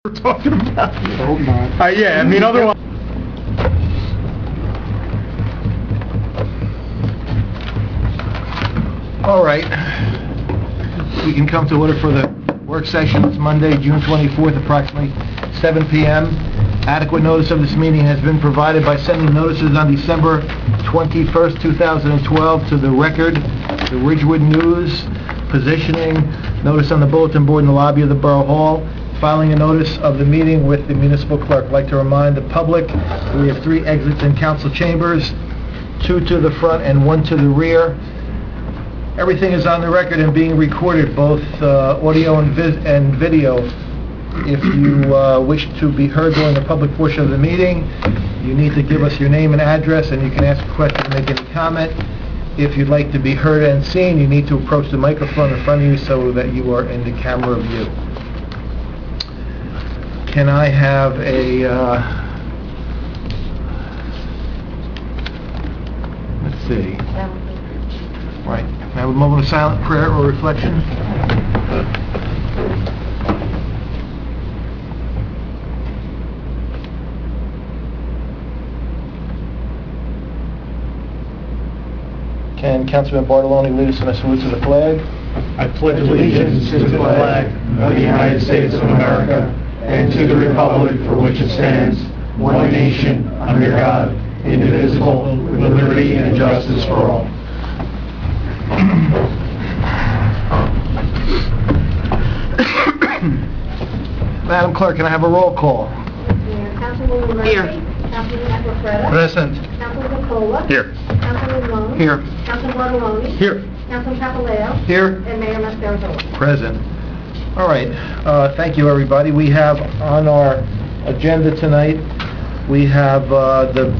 we're talking about. Hope not. Yeah, I mean, otherwise... All right. We can come to order for the work session. It's Monday, June 24th, approximately 7 p.m. Adequate notice of this meeting has been provided by sending notices on December 21st, 2012 to the Record, the Ridgewood News, positioning, notice on the bulletin board in the lobby of the Borough Hall, filing a notice of the meeting with the municipal clerk. I'd like to remind the public, we have 3 exits in council chambers, 2 to the front and 1 to the rear. Everything is on the record and being recorded, both audio and video. If you wish to be heard during the public portion of the meeting, you need to give us your name and address, and you can ask a question and make any comment. If you'd like to be heard and seen, you need to approach the microphone in front of you so that you are in the camera view. Can I have a... let's see. Right. Can I have a moment of silent prayer or reflection? Can Councilman Bartoloni lead us in a salute to the flag? I pledge allegiance to the flag of the United States of America and to the republic for which it stands, one nation, under God, indivisible, with liberty and justice for all. Madam Clerk, can I have a roll call? Councilwoman Murphy. Here. Councilman Equifreda. Present. Councilman Nicola. Here. Councilman Long. Here. Councilman Bartoloni. Here. Councilman Papaleo. Here. And Mayor Mascarozola. Present. All right. Thank you, everybody. We have on our agenda tonight, we have the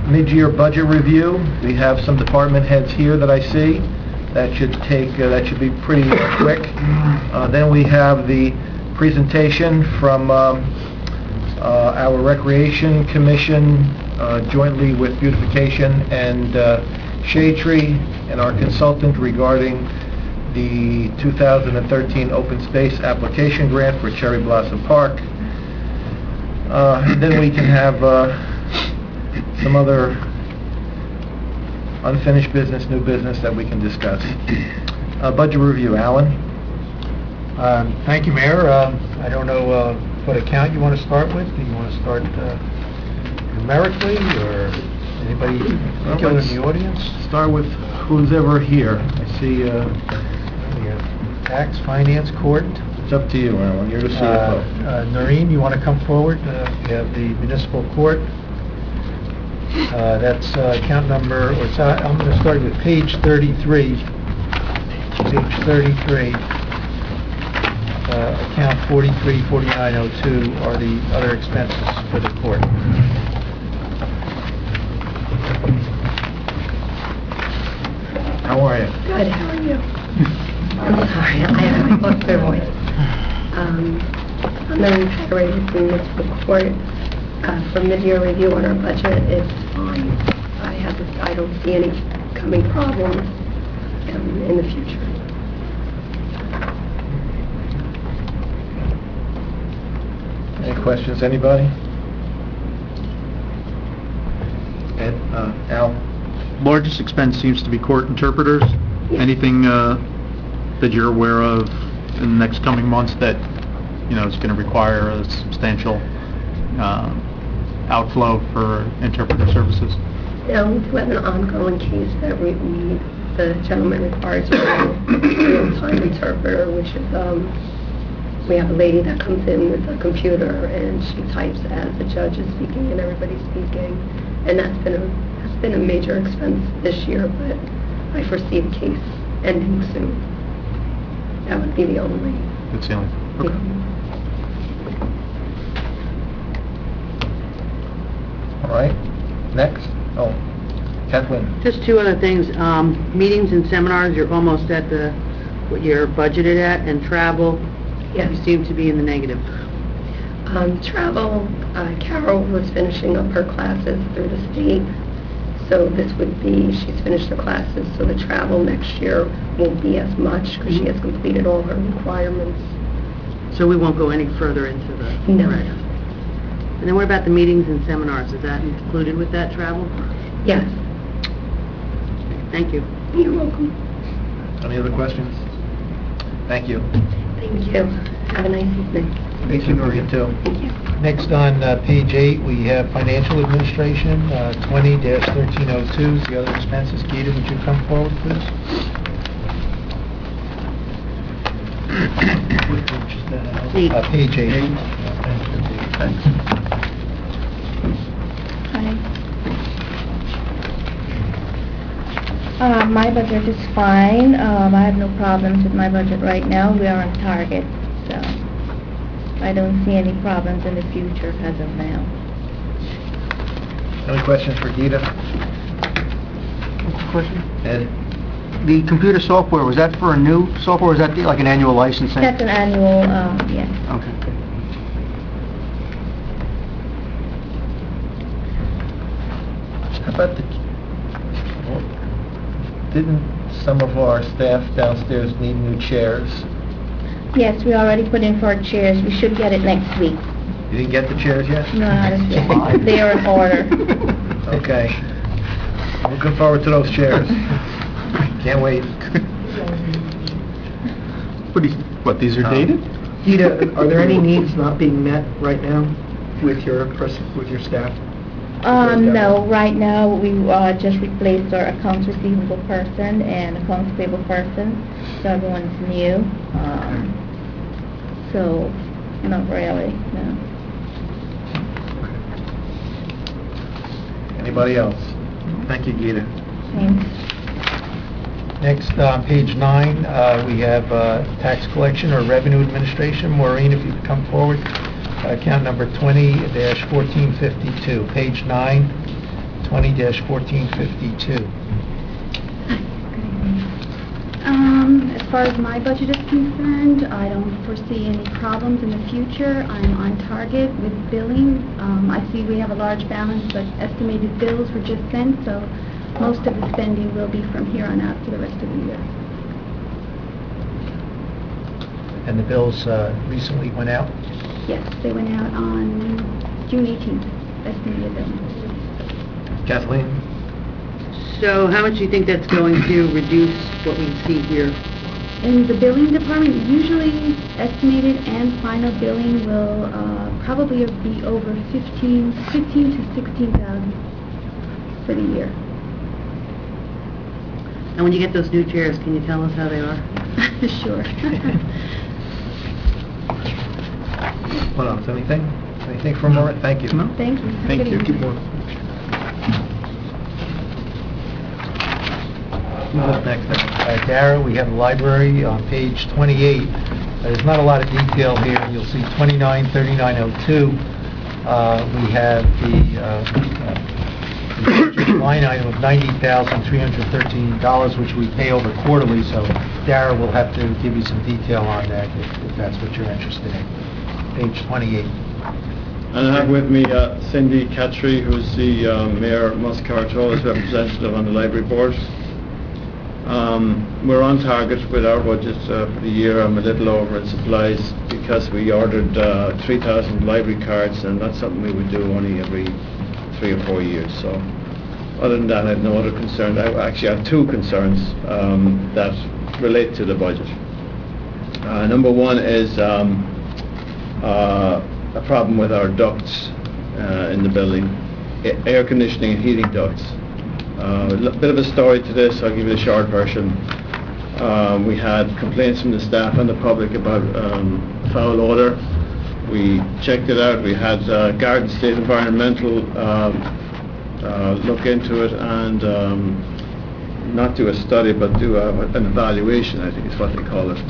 mid-year budget review. We have some department heads here that I see. That should be pretty quick. Then we have the presentation from our Recreation Commission, jointly with Beautification and Shade Tree, and our consultant regarding the 2013 Open Space Application Grant for Cherry Blossom Park. Then we can have some other unfinished business, new business that we can discuss. Budget review, Alan. Thank you, Mayor. I don't know what account you want to start with. Do you want to start numerically, or anybody particular in the audience? Start with who's ever here. I see... We have Tax, Finance, Court. It's up to you, Alan. You're the CFO. Noreen, you want to come forward? We have the Municipal Court. That's account number, I'm going to start with page 33. Page 33. Account 434902 are the other expenses for the court. How are you? Good, how are you? I'm sorry, I lost my voice. I'm the Recorder from Municipal Court. For mid-year review on our budget, it's fine. I don't see any coming problems in the future. Any questions, anybody? Ed, Al? Largest expense seems to be court interpreters. Yeah. Anything that you're aware of in the next coming months that, is going to require a substantial outflow for interpreter services? Now, we do have an ongoing case that the gentleman requires a real-time interpreter, which is, we have a lady that comes in with a computer and she types as the judge is speaking and everybody's speaking. And that's been a major expense this year, but I foresee the case ending soon. That would be the only. Good sailing. Okay. All right. Next. Oh, Kathleen. Just 2 other things. Meetings and seminars, you're almost at what you're budgeted at, and travel, Yes. you seem to be in the negative. Travel, Carol was finishing up her classes through the state, so this would be, she's finished her classes, so the travel next year won't be as much because she has completed all her requirements. So we won't go any further into the... No. Right. And then what about the meetings and seminars? Is that included with that travel? Yes. Thank you. You're welcome. Any other questions? Thank you. Thank you. Have a nice evening. Thank you, Maria, too. Thank you. Next on page 8, we have financial administration, 20-1302, the other expenses. Gita, would you come forward, please? Page 8. Thanks. My budget is fine. I have no problems with my budget right now. We are on target, so I don't see any problems in the future as of now. Any questions for Gita? Question? Ed? The computer software, was that for a new software, or was that like an annual licensing? That's an annual, yes. Okay. How about didn't some of our staff downstairs need new chairs? Yes, we already put in for our chairs. We should get it next week. You didn't get the chairs yet? No, not as yet. They are in order. Okay. Looking forward to those chairs. Can't wait. What, these are dated? Gita, are there any needs not being met right now with your staff? No, right now, we just replaced our accounts receivable person and accounts payable person, so everyone's new. So, not really, no. Anybody else? Thank you, Gita. Thanks. Next, on page 9, we have tax collection or revenue administration. Maureen, if you could come forward. Account number 20-1452. Page 9, 20-1452. As far as my budget is concerned, I don't foresee any problems in the future. I'm on target with billing. I see we have a large balance, but estimated bills were just sent, so most of the spending will be from here on out for the rest of the year. And the bills recently went out? Yes, they went out on June 18th, estimated billing. Kathleen? So how much do you think that's going to reduce what we see here? In the billing department, usually estimated and final billing will probably be over 15 to 16,000 for the year. And when you get those new chairs, can you tell us how they are? Sure. What else? Anything? Anything from Maureen? Thank you. Thank you. Have a Thank good you. evening. What's next? Dara, we have the library on page 28. There's not a lot of detail here. You'll see 29-3902. We have the line item of $90,313, which we pay over quarterly, so Dara will have to give you some detail on that if that's what you're interested in. Page 28. And I have with me Cindy Catry, who's the Mayor Muscartola's representative on the library board. We're on target with our budget for the year. I'm a little over in supplies because we ordered 3,000 library cards, and that's something we would do only every 3 or 4 years. So other than that, I have no other concerns. I actually have 2 concerns that relate to the budget. Number one is a problem with our ducts in the building, air conditioning and heating ducts. A bit of a story to this. I'll give you the short version. We had complaints from the staff and the public about foul odor. We checked it out. We had Garden State Environmental look into it and not do a study but do an evaluation, I think is what they call it.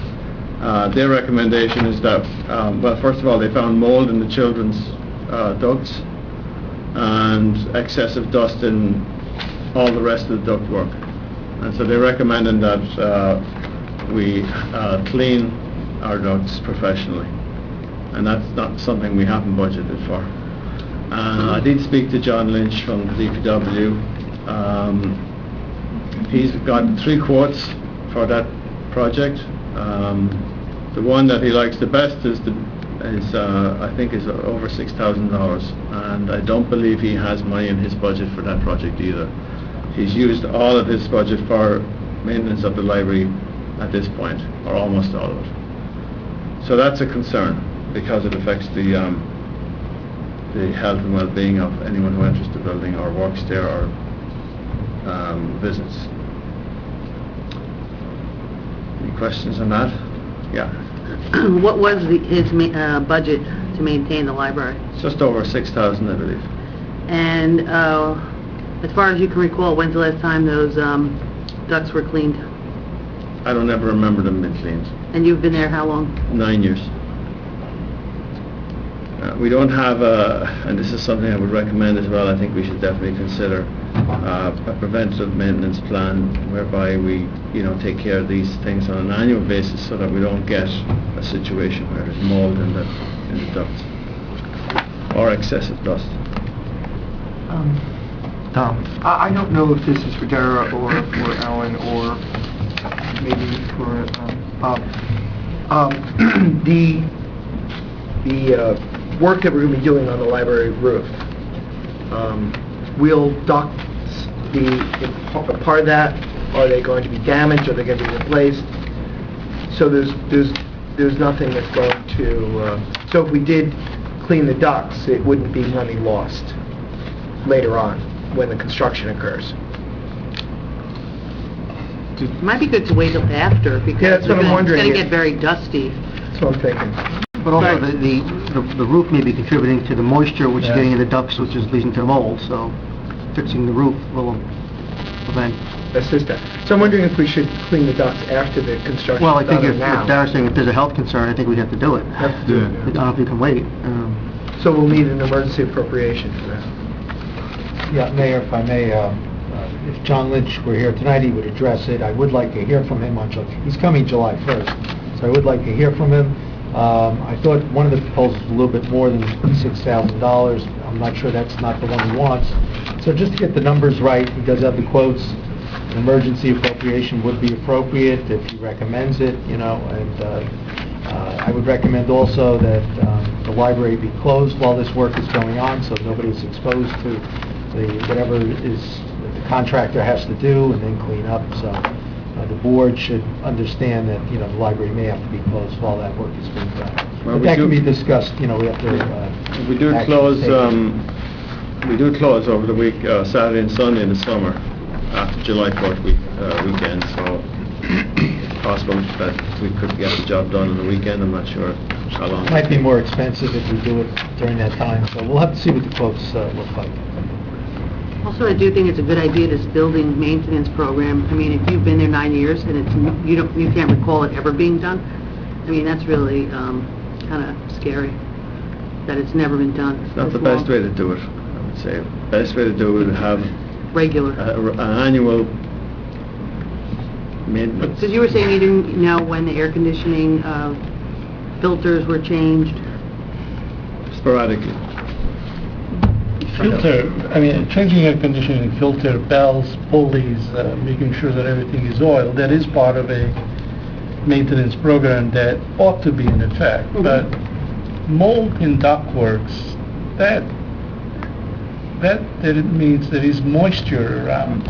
Their recommendation is that, well, first of all, they found mold in the children's ducts and excessive dust in all the rest of the ductwork. And so they're recommending that we clean our ducts professionally. And that's not something we haven't budgeted for. I did speak to John Lynch from the DPW. He's got 3 quotes for that project. The one that he likes the best is I think is over $6,000, and I don't believe he has money in his budget for that project either. He's used all of his budget for maintenance of the library at this point, or almost all of it. So that's a concern, because it affects the health and well-being of anyone who enters the building or works there or visits. Any questions on that? Yeah. What was his budget to maintain the library? It's just over 6,000, I believe. And as far as you can recall, when's the last time those ducts were cleaned? I don't ever remember them being cleaned. And you've been there how long? 9 years. We don't have and this is something I would recommend as well, I think we should definitely consider a preventative maintenance plan whereby we, take care of these things on an annual basis so that we don't get a situation where there's mold in the ducts or excessive dust. Tom? I don't know if this is for Dara or for Alan or maybe for Bob. The work that we're going to be doing on the library roof, will ducts be a part of that? Are they going to be damaged? Are they going to be replaced? So there's nothing that's going to... so if we did clean the ducts, it wouldn't be money lost later on when the construction occurs. It might be good to wait till after, because Yeah, that's what I'm wondering. it's going to get very dusty. That's what I'm thinking. But also, the roof may be contributing to the moisture, which is getting in the ducts, which is leading to the mold, so fixing the roof will prevent... Assist that. So I'm wondering if we should clean the ducts after the construction Well, I is think done if or now. Dara's saying if there's a health concern, I think we have to do it. Have to do it, I don't know if you can wait. So we'll need an emergency appropriation for that. Yeah, Mayor, if I may, if John Lynch were here tonight, he would address it. I would like to hear from him on July. He's coming July 1st, so I would like to hear from him. I thought one of the proposals was a little bit more than $6,000. I'm not sure that's not the one he wants. So just to get the numbers right, he does have the quotes. An emergency appropriation would be appropriate if he recommends it, and I would recommend also that the library be closed while this work is going on, so nobody's exposed to whatever is the contractor has to do and then clean up. So the board should understand that the library may have to be closed while that work is being done. Well, But that can be discussed. We have to. We do close. We do close over the week, Saturday and Sunday in the summer, after July 4th weekend. So it's possible that we could get the job done on the weekend. I'm not sure how long. It might be more expensive if we do it during that time. So we'll have to see what the quotes look like. Also, I do think it's a good idea, this building maintenance program. I mean, if you've been there 9 years and you can't recall it ever being done, I mean, that's really kind of scary that it's never been done. It's not the best way to do it, I would say. The best way to do it would have Regular. an annual maintenance. Because you were saying you didn't know when the air conditioning filters were changed. Sporadically. Changing air conditioning filter, bells, pulleys, making sure that everything is oiled, that is part of a maintenance program that ought to be in effect. But mold in ductworks, that it means there is moisture around.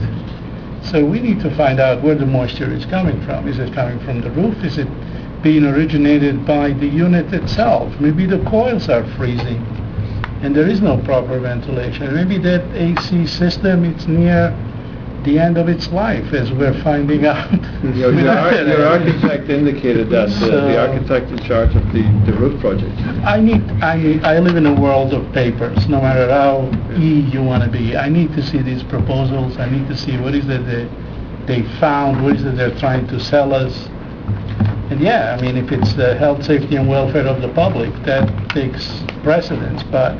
So we need to find out where the moisture is coming from. Is it coming from the roof? Is it being originated by the unit itself? Maybe the coils are freezing and there is no proper ventilation. Maybe that AC system is near the end of its life, as we're finding out. Your architect indicated that, the architect in charge of the roof project. I live in a world of papers, no matter how you want to be. I need to see these proposals. I need to see what is it they found, what is it they're trying to sell us. And yeah, I mean, if it's the health, safety, and welfare of the public, that takes precedence. But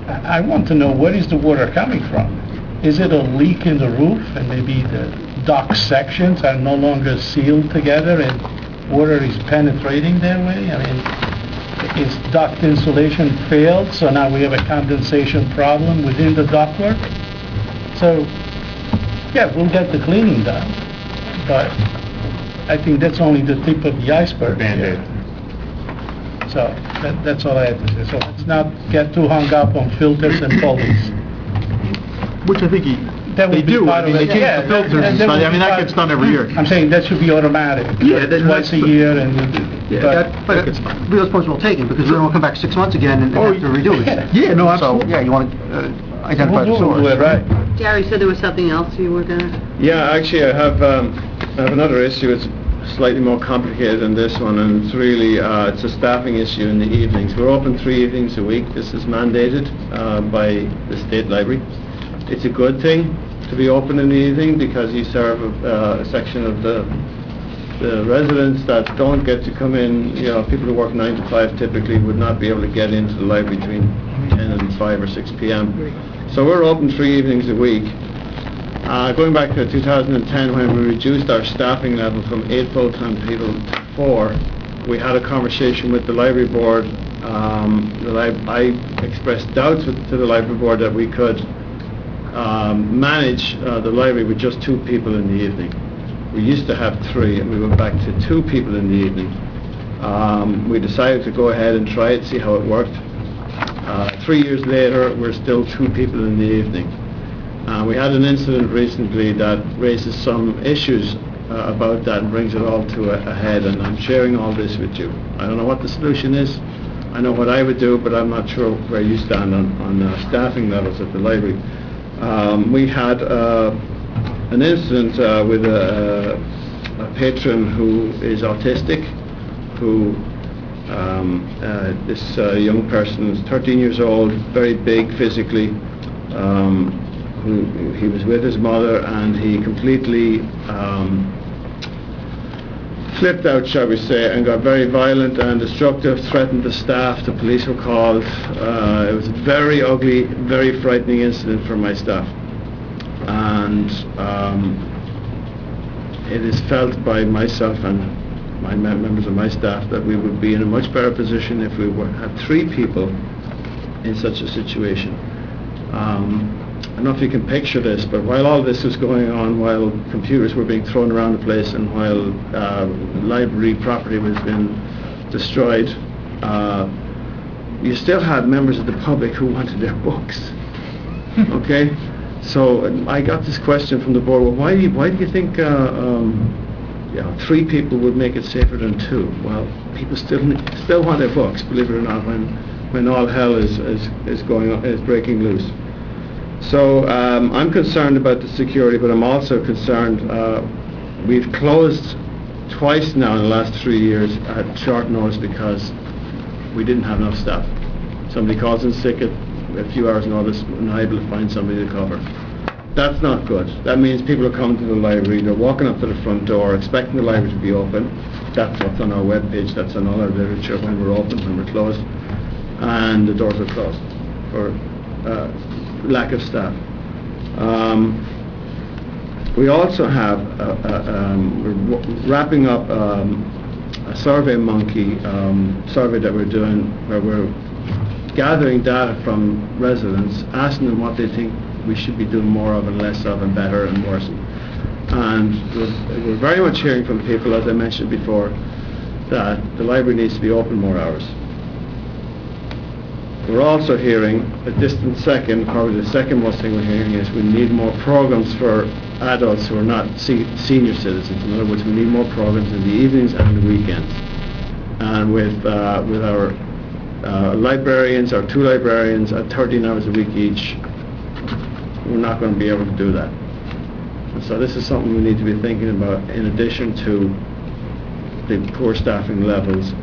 I want to know, where is the water coming from? Is it a leak in the roof, and maybe the duct sections are no longer sealed together and water is penetrating their way? I mean, is duct insulation failed, so now we have a condensation problem within the ductwork? So, yeah, we'll get the cleaning done, but I think that's only the tip of the iceberg. Band-Aid. So that's all I have to say. So let's not get too hung up on filters and pulleys. Which I think That they would be do. part I mean, of they it. change Yeah, the filters that- and that stuff. would I mean, be that part- gets done every year. I'm saying that should be automatic. Yeah, that- Twice a that's- year and, But those points will take it, because then we'll come back 6 months again and have to redo it. Yeah, no, So, absolutely. yeah, you want to identify the We'll source. do it, right? Jerry said there was something else you were gonna... Yeah, actually, I have another issue. It's slightly more complicated than this one, and it's really it's a staffing issue in the evenings. We're open 3 evenings a week. This is mandated by the State Library. It's a good thing to be open in the evening because you serve a section of the residents that don't get to come in. You know, people who work 9 to 5 typically would not be able to get into the library between 10 and 5 or 6 p.m. So we're open 3 evenings a week. Going back to 2010, when we reduced our staffing level from 8 full-time people to 4, we had a conversation with the library board. I expressed doubts to the library board that we could manage the library with just 2 people in the evening. We used to have 3, and we went back to 2 people in the evening. We decided to go ahead and try it, see how it worked. 3 years later, we're still 2 people in the evening. We had an incident recently that raises some issues about that and brings it all to a head, and I'm sharing all this with you. I don't know what the solution is. I know what I would do, but I'm not sure where you stand on staffing levels at the library. We had an incident with a patron who is autistic, who this young person is 13 years old, very big physically. He was with his mother, and he completely flipped out, shall we say, and got very violent and destructive, threatened the staff. The police were called. It was a very ugly, very frightening incident for my staff. And it is felt by myself and my members of my staff that we would be in a much better position if we had 3 people in such a situation. I don't know if you can picture this, but while all this was going on, while computers were being thrown around the place and while library property was being destroyed, you still had members of the public who wanted their books. Okay? So I got this question from the board, well, why do you think 3 people would make it safer than 2? Well, people still want their books, believe it or not, when all hell is breaking loose. So I'm concerned about the security, but I'm also concerned. We've closed twice now in the last 3 years at short notice because we didn't have enough staff. Somebody calls in sick at a few hours' notice, we're not able to find somebody to cover. That's not good. That means people are coming to the library, they're walking up to the front door, expecting the library to be open. That's what's on our webpage, that's on all our literature, when we're open, when we're closed. And the doors are closed for lack of staff. We also have, we're wrapping up a SurveyMonkey survey that we're doing, where we're gathering data from residents, asking them what they think we should be doing more of and less of and better and worse. And we're very much hearing from people, as I mentioned before, that the library needs to be open more hours. We're also hearing a distant second, probably the second most thing we're hearing is we need more programs for adults who are not senior citizens. In other words, we need more programs in the evenings and the weekends. And with our librarians, our 2 librarians at 13 hours a week each, we're not going to be able to do that. And so this is something we need to be thinking about in addition to the poor staffing levels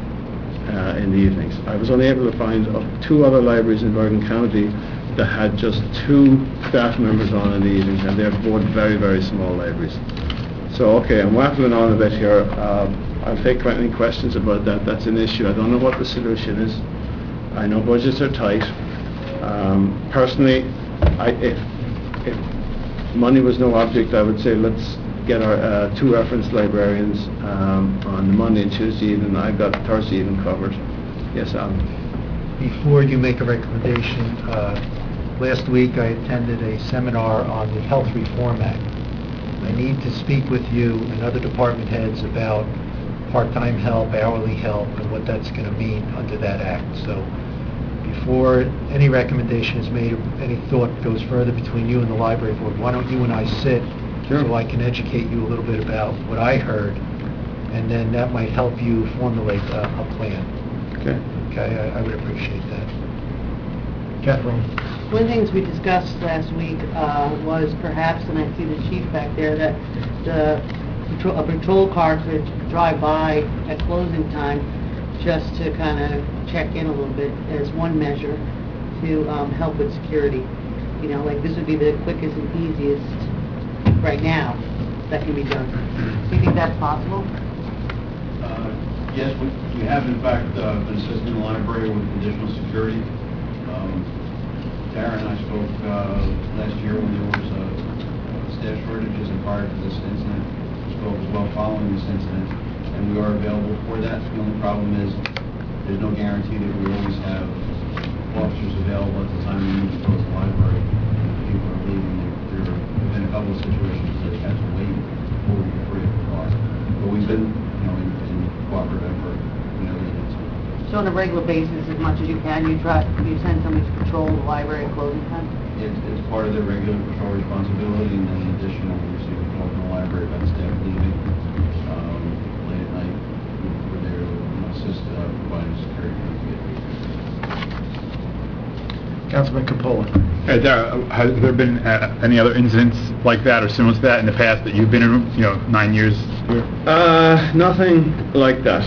in the evenings. I was only able to find 2 other libraries in Bergen County that had just 2 staff members on in the evenings, and they're both very, very small libraries. So, okay, I'm waffling on a bit here. I'll take any questions about that. That's an issue. I don't know what the solution is. I know budgets are tight. Personally, if money was no object, I would say let's get our 2 reference librarians on the Monday and Tuesday evening. I've got Thursday evening covered. Yes, Alan? Before you make a recommendation, last week I attended a seminar on the Health Reform Act. I need to speak with you and other department heads about part-time help, hourly help, and what that's going to mean under that act. So before any recommendation is made or any thought goes further between you and the library board, why don't you and I sit so I can educate you a little bit about what I heard, and then that might help you formulate a plan. Okay. Okay, I would appreciate that. Kathleen? One of the things we discussed last week was perhaps, and I see the chief back there, that a patrol car could drive by at closing time just to kind of check in a little bit as one measure to help with security. You know, like this would be the quickest and easiest right now that can be done. Do you think that's possible? Yes, we have in fact been assisting the library with additional security. Tara and I spoke last year when there was staff shortages and prior to this incident. We spoke as well following this incident, and we are available for that. The only problem is there's no guarantee that we always have officers available at the time we need to close the library. People are leaving. There have been a couple of situations that they had to wait before we get free of the car. But we've been, in cooperative effort, So on a regular basis, as much as you can, you send somebody to patrol the library at closing time? It's part of their regular patrol responsibility, and then in addition, we receive a call from the library about staff leaving late at night. We're there to assist providing security. Councilman Capola. Has there been any other incidents like that or similar to that in the past that you've been in, 9 years here? Nothing like that.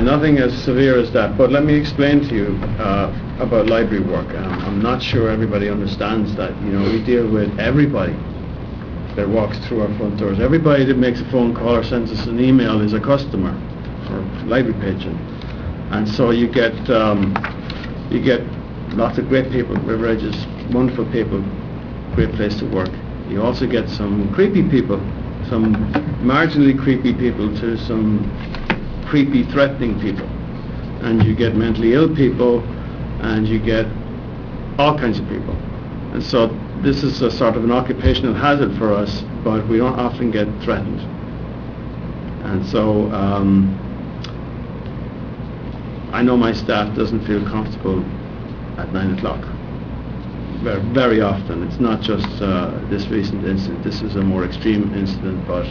Nothing as severe as that. But let me explain to you about library work. I'm not sure everybody understands that. We deal with everybody that walks through our front doors. Everybody that makes a phone call or sends us an email is a customer or library patron. And so you get lots of great people. River Edge is wonderful people, great place to work. You also get some creepy people, some marginally creepy people to some creepy, threatening people. And you get mentally ill people, and you get all kinds of people. And so this is a sort of an occupational hazard for us, but we don't often get threatened. And so I know my staff doesn't feel comfortable at 9 o'clock. Very, very often. It's not just this recent incident. This is a more extreme incident, but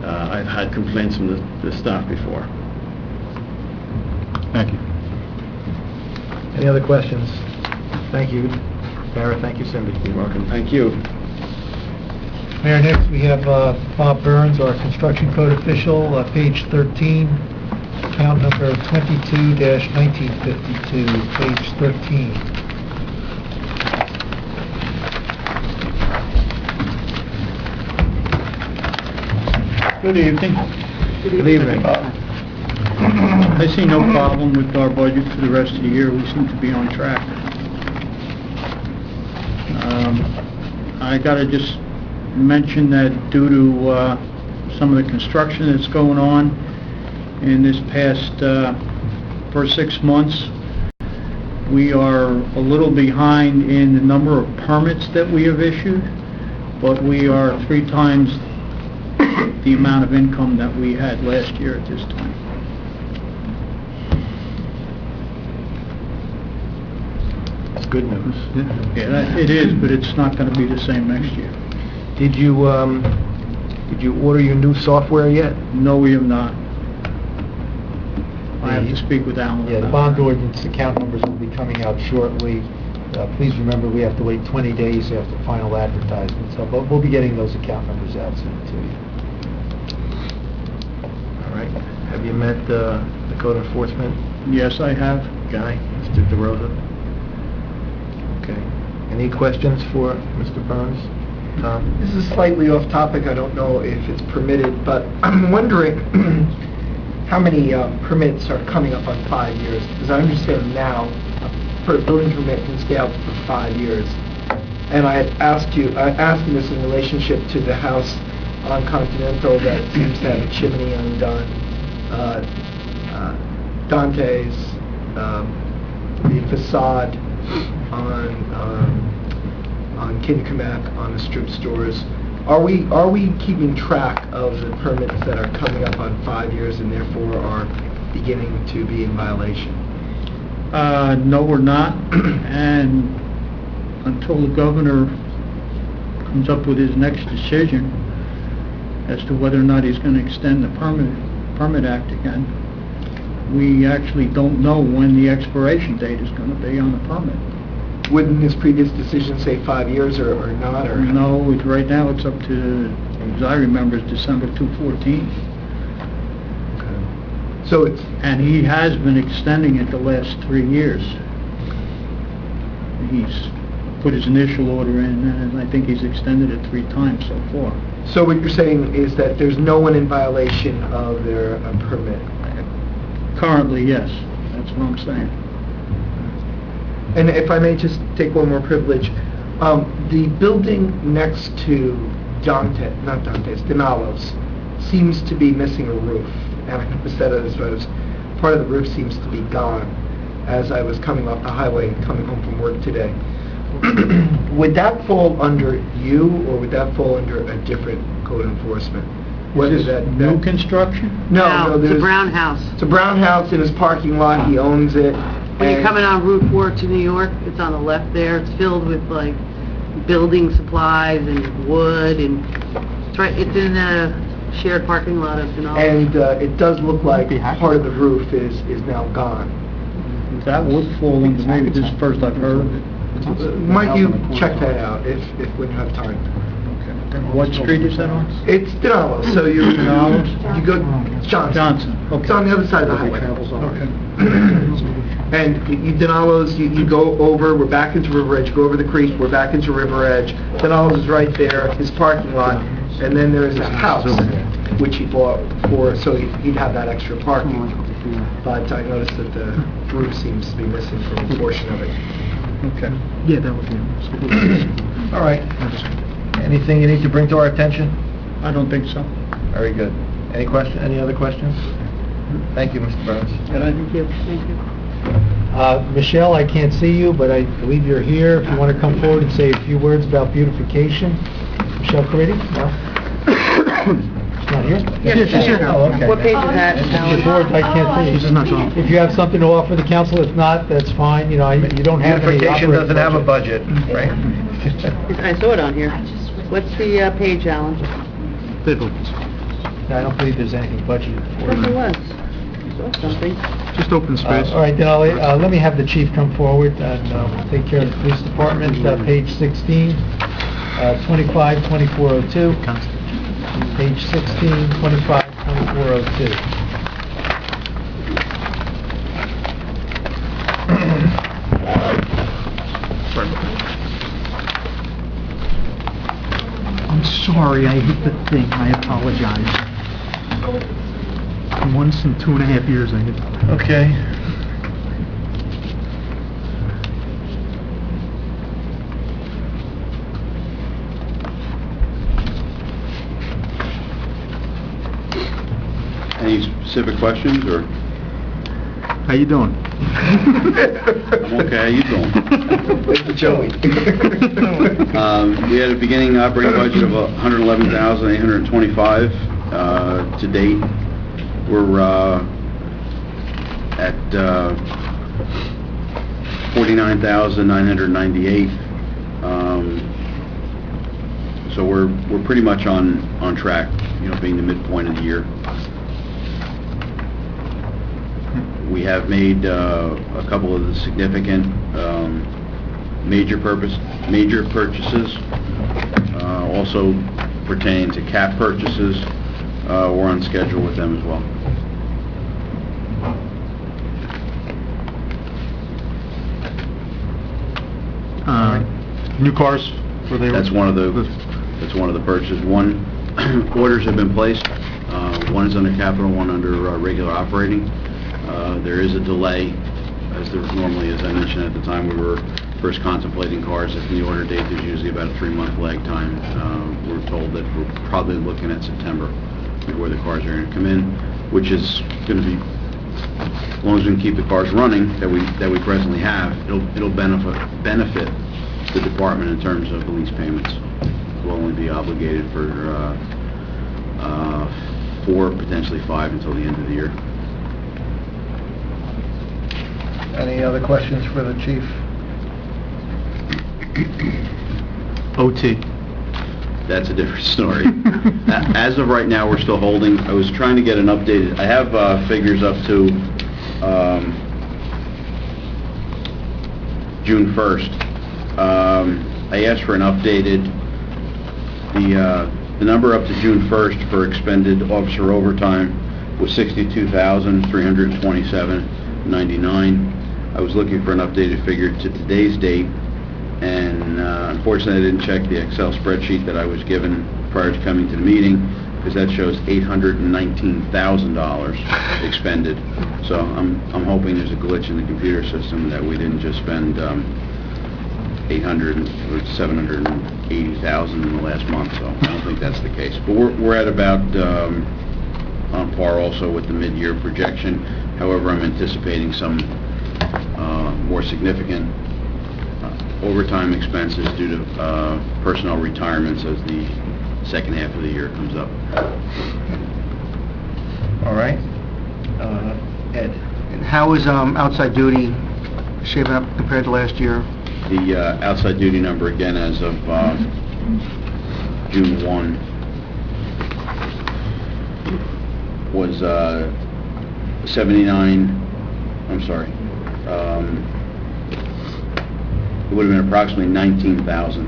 I've had complaints from the staff before. Thank you. Any other questions? Thank you, Tara. Thank you, Cindy. You're welcome. Thank you. Mayor, next we have Bob Burns, our construction code official, page 13, account number 22-1952, page 13. Good evening. Good evening. I see no problem with our budget for the rest of the year. We seem to be on track. I gotta just mention that due to some of the construction that's going on in this past first 6 months, we are a little behind in the number of permits that we have issued, but we are 3 times the amount of income that we had last year at this time. That's good news. Yeah, it is, but it's not going to be the same next year. Did you order your new software yet? No, we have not. I have to speak with Alan. Yeah, the bond ordinance account numbers will be coming out shortly. Please remember, we have to wait 20 days after final advertisement, so but we'll be getting those account numbers out soon to you. All right. Have you met the code enforcement Yes, I have. guy, Mr. DeRosa? Okay. Any questions for Mr. Burns? Tom? This is slightly off topic, I don't know if it's permitted, but I'm wondering how many permits are coming up on 5 years? Because I understand now, a building permit can stay out for 5 years. And I asked you this in relationship to the house on Continental that seems to have a chimney undone, Dante's, the facade on Kincaid on the strip stores. Are we keeping track of the permits that are coming up on 5 years and therefore are beginning to be in violation? No, we're not, and until the governor comes up with his next decision as to whether or not he's going to extend the Permit Act again, we actually don't know when the expiration date is going to be on the permit. Wouldn't his previous decision say 5 years or not? Or No, right now it's up to, as I remember, it's December 2014. So it's... And he has been extending it the last 3 years. He's put his initial order in, and I think he's extended it 3 times so far. So what you're saying is that there's no one in violation of their permit? Currently, yes. That's what I'm saying. And if I may just take one more privilege, the building next to Donalo's seems to be missing a roof. And I noticed that as part of the roof seems to be gone as I was coming off the highway, coming home from work today. Would that fall under you, or would that fall under a different code enforcement? Is this new construction? No, it's a there's... brown house. It's a brown house in his parking lot, he owns it. When you're and- coming on Route 4 to New York, it's on the left there. It's filled with like building supplies and wood, and it's in the shared parking lot of Denali. And it does look like part of the roof is now gone. That would fall into, maybe this is the first I've heard of it. Might you check that out if when you have time? What street is that on? It's Denali, so you go Johnson. Johnson, okay. It's on the other side of the highway. Okay. And Denali's, you go over, we're back into River Edge, you go over the creek, we're back into River Edge. Denali's is right there, his parking lot, and then there's his house, which he bought for, so he'd have that extra parking. But I noticed that the roof seems to be missing from a portion of it. Okay. Yeah, that would be... All right. Anything you need to bring to our attention? I don't think so. Very good. Any other questions? Thank you, Mr. Burns. Thank you. Michelle, I can't see you, but I believe you're here. If you want to come forward and say a few words about beautification. Michelle Caridi? No? She's not here? Yes, she's here. Oh, okay. What page is that, She's Alan? bored, I can't see. She's not showing. If you have something to offer the council, if not, that's fine. You know, you don't have any Beautification operating doesn't have a budget, right? I saw it on here. What's the page, Alan? I don't believe there's anything budgeted for Yes, it. it was. I saw something. Just open space. All right, then let me have the chief come forward and take care of the police department, page 16, 25-2402. Page 16, 25-2402. Sorry about that. I'm sorry, I hit the thing. I apologize. Once in 2.5 years I hit the thing. Okay. Any specific questions, or? How you doing? I'm okay, how you doing? Joey. We had a beginning operating budget of $111,825. To date, we're at $49,998. So we're pretty much on track, being the midpoint of the year. We have made a couple of the significant major purchases, also pertaining to cap purchases. We're on schedule with them as well. New cars? Were they? That's one of the purchases. One, orders have been placed. One is under capital, one under regular operating. There is a delay, as there normally is. I mentioned at the time we were first contemplating cars. At the order date, there's usually about a 3-month lag time. We're told that we're probably looking at September where the cars are going to come in, which is going to be, as long as we can keep the cars running that we presently have, it'll benefit the department in terms of the lease payments. will only be obligated for 4, potentially 5 until the end of the year. Any other questions for the chief? OT. That's a different story. As of right now, we're still holding. I was trying to get an updated, I have figures up to June 1st. I asked for an updated, the number up to June 1st for expended officer overtime was $62,327.99. I was looking for an updated figure to today's date, and unfortunately I didn't check the Excel spreadsheet that I was given prior to coming to the meeting, because that shows $819,000 expended. So I'm hoping there's a glitch in the computer system that we didn't just spend $800 or $780,000 in the last month, so I don't think that's the case. But we're at about on par also with the mid-year projection. However, I'm anticipating some more significant overtime expenses due to personnel retirements as the second half of the year comes up. All right. Ed? And how is outside duty shaping up compared to last year? The outside duty number, again, as of June 1, was 79, I'm sorry, it would have been approximately 19,000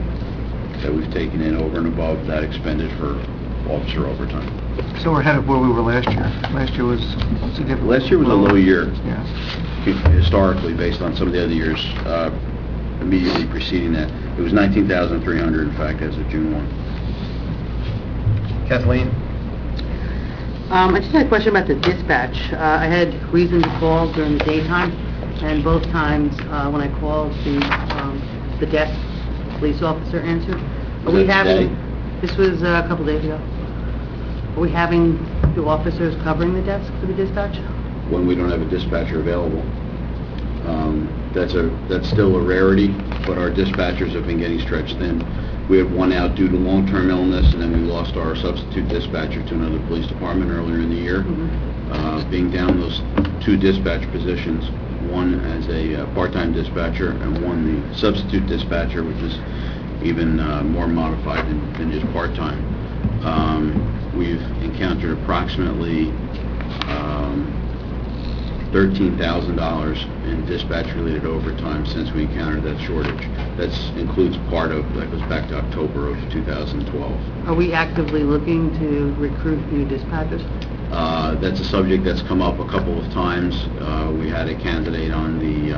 that we've taken in over and above that expended for officer overtime. So we're ahead of where we were last year. Last year was significant. Last year was a low year, Yeah. historically, based on some of the other years immediately preceding that. It was 19,300, in fact, as of June 1. Kathleen? I just had a question about the dispatch. I had reason to call during the daytime, and both times when I called, the desk police officer answered. Are we having? This was a couple days ago. Are we having the officers covering the desk for the dispatch? When we don't have a dispatcher available. That's still a rarity, but our dispatchers have been getting stretched thin. We had one out due to long-term illness, and then we lost our substitute dispatcher to another police department earlier in the year. Being down those 2 dispatch positions, one as a part-time dispatcher and one the substitute dispatcher, which is even more modified than just part-time. We've encountered approximately $13,000 in dispatch-related overtime since we encountered that shortage. That includes part of, that goes back to October of 2012. Are we actively looking to recruit new dispatchers? That's a subject that's come up a couple of times. We had a candidate on the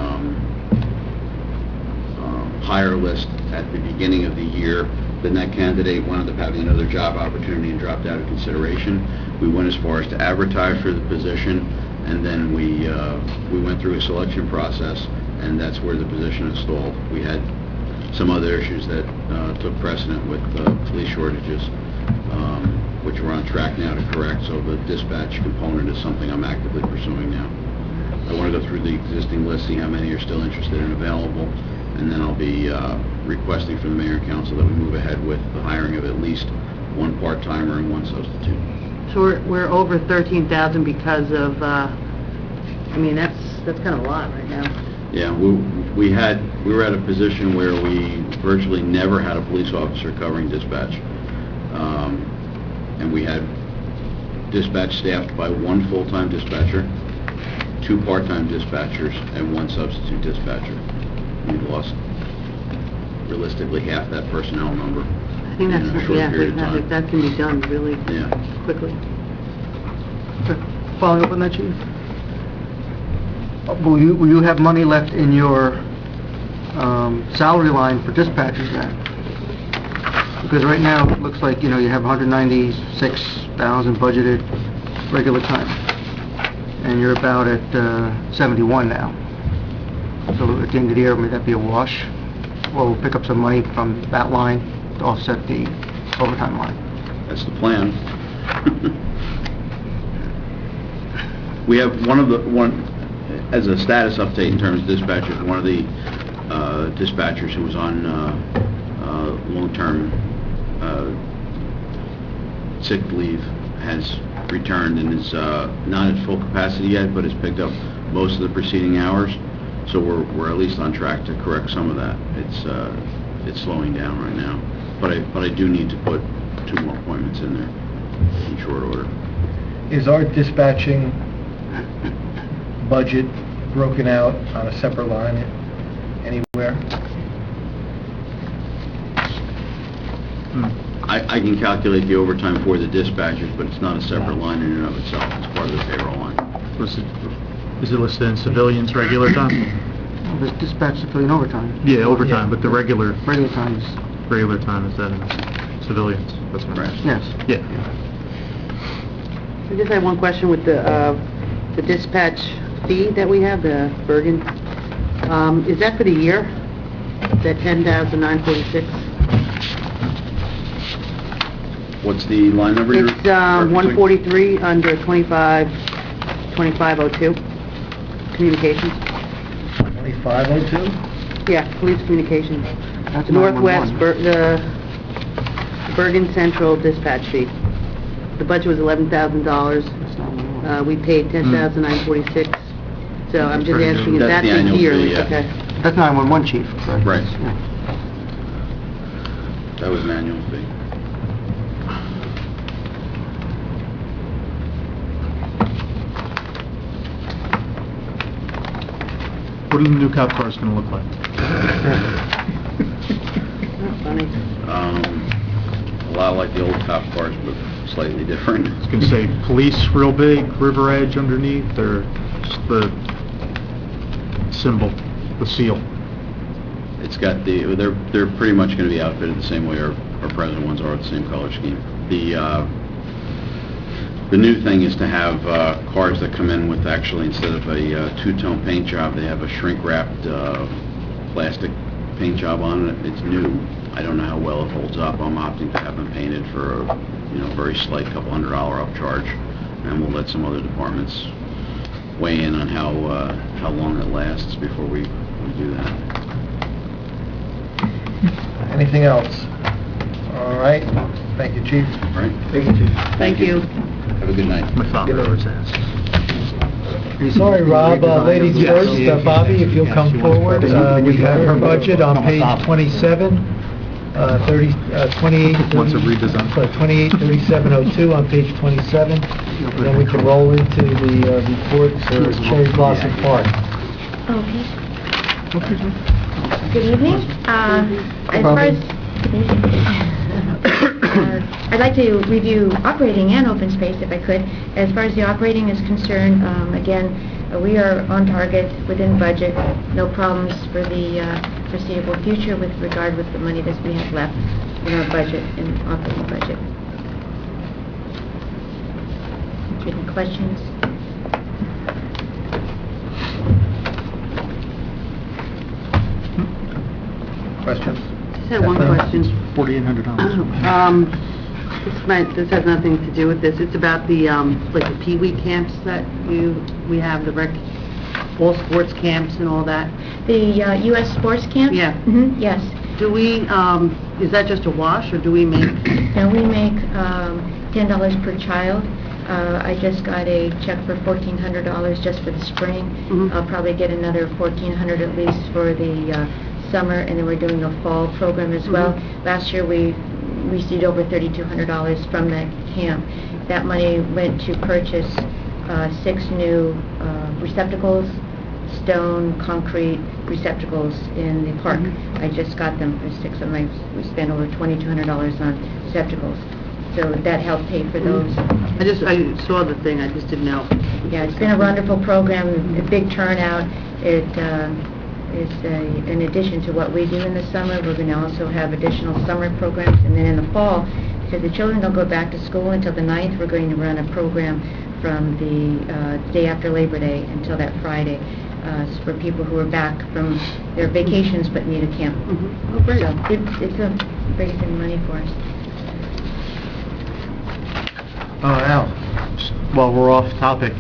hire list at the beginning of the year. Then that candidate wound up having another job opportunity and dropped out of consideration. We went as far as to advertise for the position, and then we went through a selection process, and that's where the position is stalled. We had some other issues that took precedent with police shortages, which we're on track now to correct, so the dispatch component is something I'm actively pursuing now. I want to go through the existing list, see how many are still interested and available, and then I'll be requesting from the mayor and council that we move ahead with the hiring of at least one part-timer and one substitute. So we're over 13,000 because of, I mean, that's kind of a lot right now. Yeah, we were at a position where we virtually never had a police officer covering dispatch. And we had dispatch staffed by one full-time dispatcher, 2 part-time dispatchers, and 1 substitute dispatcher. We lost realistically half that personnel number. I think that's, in a short period of time. if that can be done really quickly. Following up on that, Chief? Will you have money left in your salary line for dispatchers then? Because right now, it looks like, you have 196,000 budgeted regular time, and you're about at 71 now. So at the end of the year, may that be a wash? Or we'll pick up some money from that line to offset the overtime line? That's the plan. We have as a status update in terms of dispatchers, one of the dispatchers who was on long-term sick leave has returned and is not at full capacity yet, but has picked up most of the preceding hours. So we're at least on track to correct some of that. It's slowing down right now, but I do need to put 2 more appointments in there in short order. Is our dispatching budget broken out on a separate line anywhere? I can calculate the overtime for the dispatchers, but it's not a separate line in and of itself. It's part of the payroll line. Is it listed in civilians regular time? The dispatch civilian overtime. Yeah, overtime, but the regular time is... time is that in civilians? That's what I'm asking. Yes. Yeah. I just have one question with the dispatch fee that we have, the Bergen. Is that for the year? That $10,946? What's the line number you're It's referencing? 143 under 2502, communications. 2502? Yeah, police communications. That's Northwest, 911. the Bergen Central dispatch fee. The budget was $11,000. That's 911. We paid $10,946. So I'm just asking, is That's that the the annual yearly? fee, yeah. Okay. That's 911, chief. correct? Right. Yeah. That was an annual fee. What are the new cop cars going to look like? That's funny. A lot like the old cop cars, but slightly different. It's going to say police real big, River Edge underneath, or just the symbol, the seal? It's got they're pretty much going to be outfitted the same way our present ones are, the same color scheme. The new thing is to have cars that come in with actually, instead of a two-tone paint job, they have a shrink-wrapped plastic paint job on it. It's new. I don't know how well it holds up. I'm opting to have them painted for a very slight couple $100 upcharge, and we'll let some other departments weigh in on how long it lasts before we do that. Anything else? All right. Thank you, chief. All right? Thank you, chief. Thank you. Have a good night. My father always asks. Sorry, Rob, ladies Yes. first, Bobby, if you'll come forward, we have her budget on page 27, 28... Wants a redesign. 283702 on page 27, then we can roll into the report for Cherry Blossom Park. Okay. Good evening. As far as... I'd like to review operating and open space if I could. As far as the operating is concerned, again, we are on target, within budget, no problems for the foreseeable future with regard with the money that we have left in our budget, in operating budget. Any questions? Questions? Just had one question. $4,800. This has nothing to do with this. It's about the, like the Pee Wee camps that we have, the all sports camps and all that. The U.S. sports camp? Yeah. Yes. Do we, is that just a wash, or do we make? Now, we make $10 per child. I just got a check for $1,400 just for the spring. Mhm. I'll probably get another $1,400 at least for the summer, and then we're doing a fall program as well. Last year, we received over $3,200 from that camp. That money went to purchase 6 new receptacles, stone, concrete receptacles in the park. I just got them for 6 of them. We spent over $2,200 on receptacles. So that helped pay for those. I saw the thing, I just didn't know. Yeah, it's been a wonderful program, a big turnout. It is in addition to what we do in the summer. We're going to also have additional summer programs, and then in the fall, because the children don't go back to school until the 9th, we're going to run a program from the day after Labor Day until that Friday for people who are back from their vacations but need a camp. Oh, great. So it's raising money for us. Al? While we're off topic,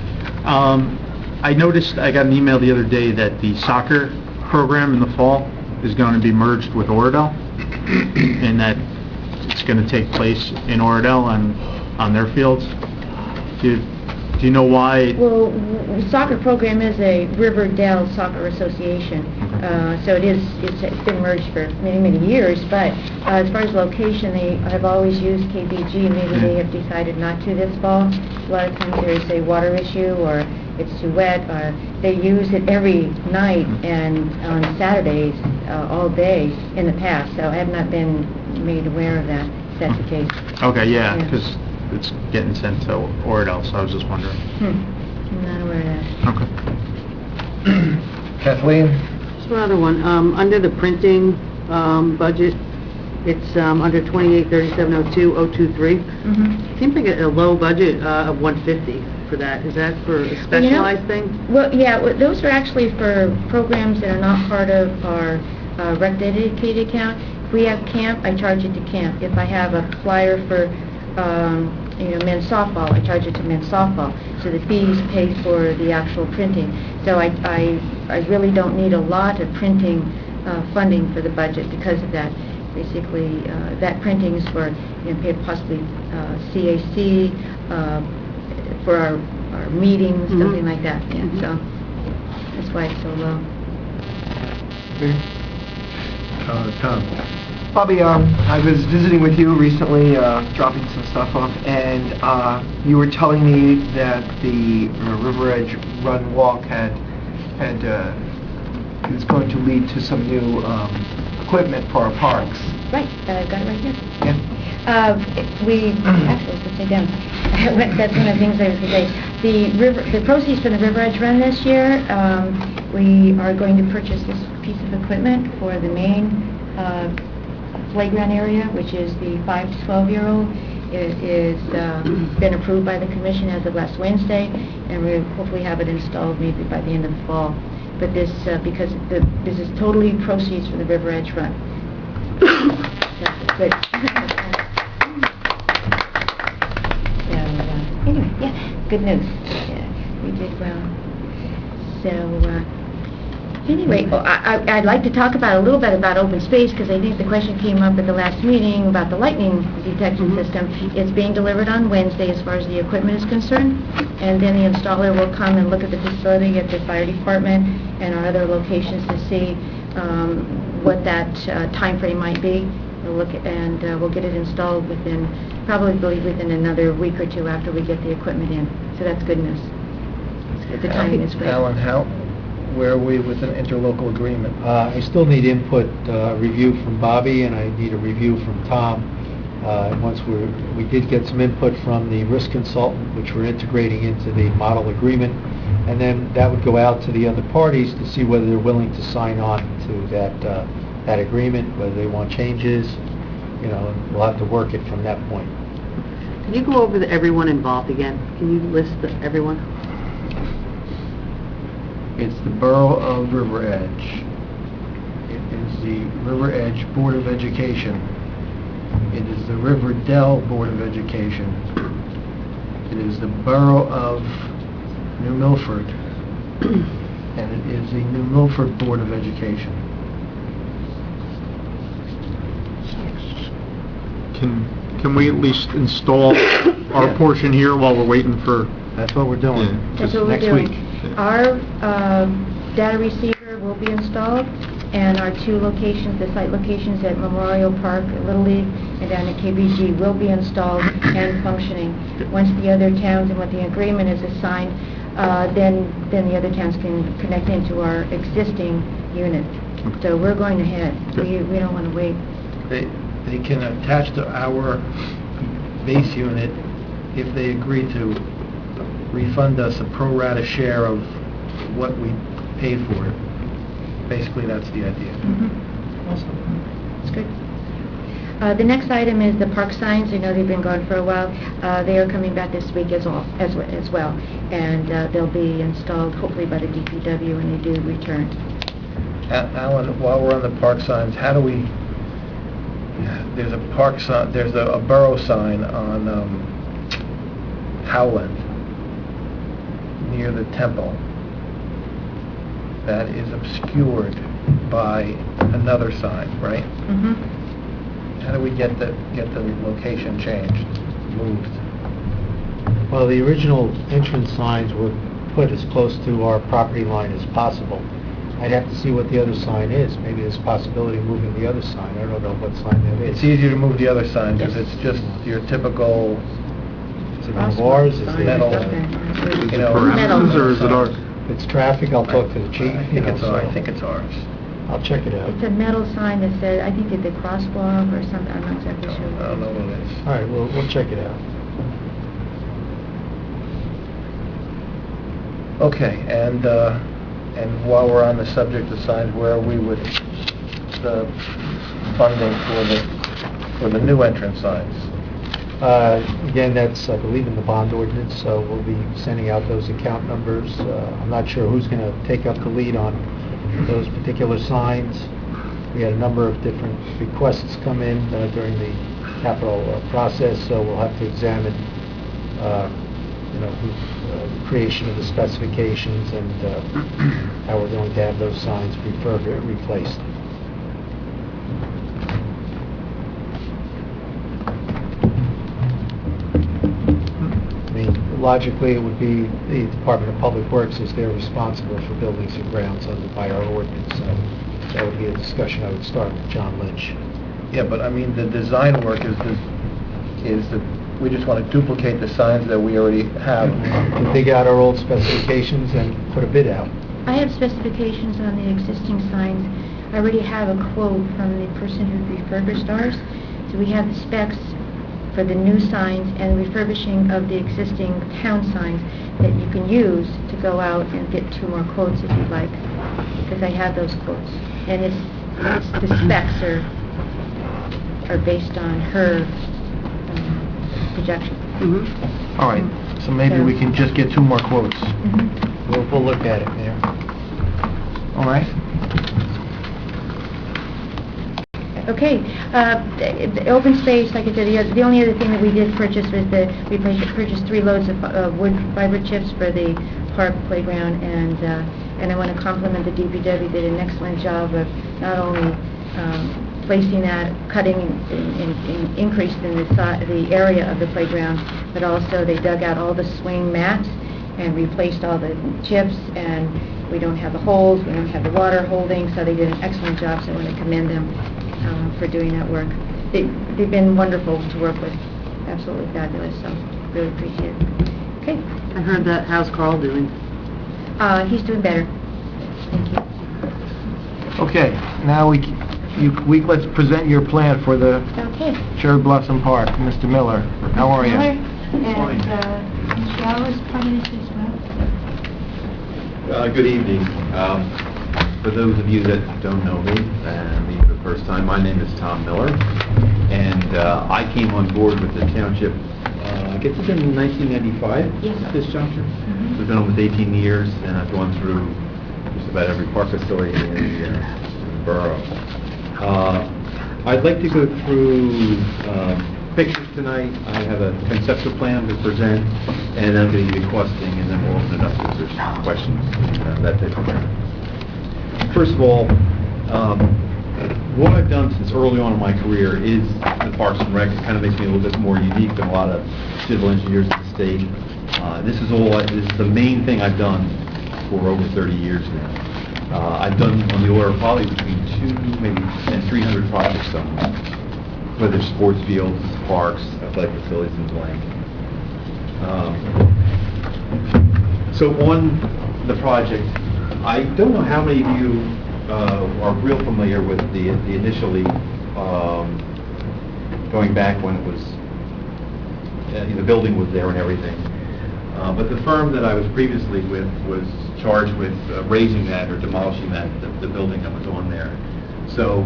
I noticed, I got an email the other day that the soccer program in the fall is going to be merged with Oradell, and that that's going to take place in Oradell on their fields? Do you know why? Well, the soccer program is a Riverdale Soccer Association, so it's been merged for many, many years, but as far as location, they have always used KBG, and maybe they have decided not to this fall. A lot of times there's a water issue, or it's too wet, or they use it every night and on Saturdays all day in the past, so I have not been made aware of that, if that's the case. Okay, yeah, because it's getting sent to Oradell, so I was just wondering. I'm not aware of that. Okay. Kathleen? Just one other one. Under the printing budget, it's under 283702-023. Seems like a low budget of $150 for that. Is that for a specialized thing? Well, yeah, those are actually for programs that are not part of our rec dedicated account. If we have camp, I charge it to camp. If I have a flyer for men's softball, I charge it to men's softball. So the fees pay for the actual printing. So I really don't need a lot of printing funding for the budget because of that. Basically, that printing is for possibly CAC, for our meetings, something like that. Yeah, so that's why it's so low. Tom? Bobby, I was visiting with you recently, dropping some stuff off, and you were telling me that the River Edge Run Walk is going to lead to some new equipment for our parks. Right, got it right here. Yeah. We actually let's sit down. That's one of the things I was going to say. The proceeds from the River Edge Run this year, we are going to purchase this piece of equipment for the main playground area, which is the 5 to 12-year-old. It is been approved by the commission as of last Wednesday, and we'll hopefully have it installed maybe by the end of the fall. But this, because this is totally proceeds from the River Edge Run. That's good. So anyway, yeah, good news. Yeah, we did well. So. Anyway, I'd like to talk about a little bit about open space, because I think the question came up at the last meeting about the lightning detection system. It's being delivered on Wednesday as far as the equipment is concerned, and then the installer will come and look at the facility at the fire department and our other locations to see what that time frame might be. We'll look at, and we'll get it installed probably within another week or two after we get the equipment in. So that's good news. The timing is great. Alan, where are we with an interlocal agreement? I still need input, review from Bobby, and I need a review from Tom. Once we did get some input from the risk consultant, which we're integrating into the model agreement, and then that would go out to the other parties to see whether they're willing to sign on to that agreement, whether they want changes. We'll have to work it from that point. Can you go over everyone involved again? Can you list everyone? It's the Borough of River Edge. It is the River Edge Board of Education. It is the Riverdale Board of Education. It is the Borough of New Milford. And it is the New Milford Board of Education. Can we at least install our portion here while we're waiting for... That's what we're doing. That's what we're next doing. week. Our data receiver will be installed, and our two locations, the site locations at Memorial Park, Little League, and down at KBG will be installed and functioning. Once the other towns and when the agreement is signed, then the other towns can connect into our existing unit. So we're going ahead. We don't want to wait. They can attach to our base unit if they agree to refund us a pro rata share of what we paid for it. Basically, that's the idea. Awesome. That's good. The next item is the park signs. I know they've been gone for a while. They are coming back this week as well, and they'll be installed hopefully by the DPW when they do return. Alan, while we're on the park signs, how do we... There's a park sign, there's a borough sign on Howland, near the temple, that is obscured by another sign, right? how do we get the location changed, moved? Well, the original entrance signs were put as close to our property line as possible. I'd have to see what the other sign is. Maybe there's a possibility of moving the other sign. I don't know what sign that is. It's easier to move the other sign because it's just your typical, Is it one of ours? Is it metal, you know. Parameters, or is it ours? If it's traffic, I'll talk to the chief. I think it's ours. I think it's ours. I'll check it out. It's a metal sign that says, I think it's a crosswalk or something, I'm not exactly sure. I don't know what it is. All right, we'll check it out. Okay, and while we're on the subject of signs, where are we with the funding for the new entrance signs? Again, that's, I believe, in the bond ordinance, so we'll be sending out those account numbers. I'm not sure who's going to take up the lead on those particular signs. We had a number of different requests come in during the capital process, so we'll have to examine, the creation of the specifications and how we're going to have those signs replaced. I mean, logically, it would be the Department of Public Works, as they're responsible for buildings and grounds by our ordinance. So that would be a discussion I would start with John Lynch. Yeah, but I mean, the design work is that we just want to duplicate the signs that we already have. To dig out our old specifications and put a bid out. I have specifications on the existing signs. I already have a quote from the person who refurbished ours. So we have the specs for the new signs and refurbishing of the existing town signs that you can use to go out and get 2 more quotes if you'd like, because I have those quotes. And it's the specs are based on her projection. All right, so maybe we can just get 2 more quotes. We'll look at it, Mayor. All right? Okay, the open space, like I said, the only other thing that we did purchase was we purchased 3 loads of wood fiber chips for the park playground, and I want to compliment the DPW, did an excellent job of not only placing that, cutting and increased in the area of the playground, but also they dug out all the swing mats and replaced all the chips, and we don't have the holes, we don't have the water holding, so they did an excellent job, so I want to commend them for doing that work. They've been wonderful to work with, absolutely fabulous, so really appreciate it. Okay. I heard that. How's Carl doing? He's doing better. Thank you. Okay, now let's present your plan for the Okay. Cherry Blossom Park. Mr. Miller, how are you? And Michelle is part of this as well. Good evening. For those of you that don't know me, and me for the first time, my name is Tom Miller, and I came on board with the township, I guess it's in 1995 at this juncture. It's been almost 18 years, and I've gone through just about every park facility in the borough. I'd like to go through pictures tonight. I have a conceptual plan to present, and then I'm going to give you costing, and then we'll open it up if there's questions, that type of thing. First of all, what I've done since early on in my career is the Parks and Rec. It kind of makes me a little bit more unique than a lot of civil engineers at the state. This is the main thing I've done for over 30 years now. I've done on the order of probably between 200 maybe and 300 projects somewhere, whether it's sports fields, parks, athletic facilities, and blank. So on the project, I don't know how many of you are real familiar with the initially going back when it was the building was there and everything. But the firm that I was previously with was charged with raising that or demolishing the building that was on there. So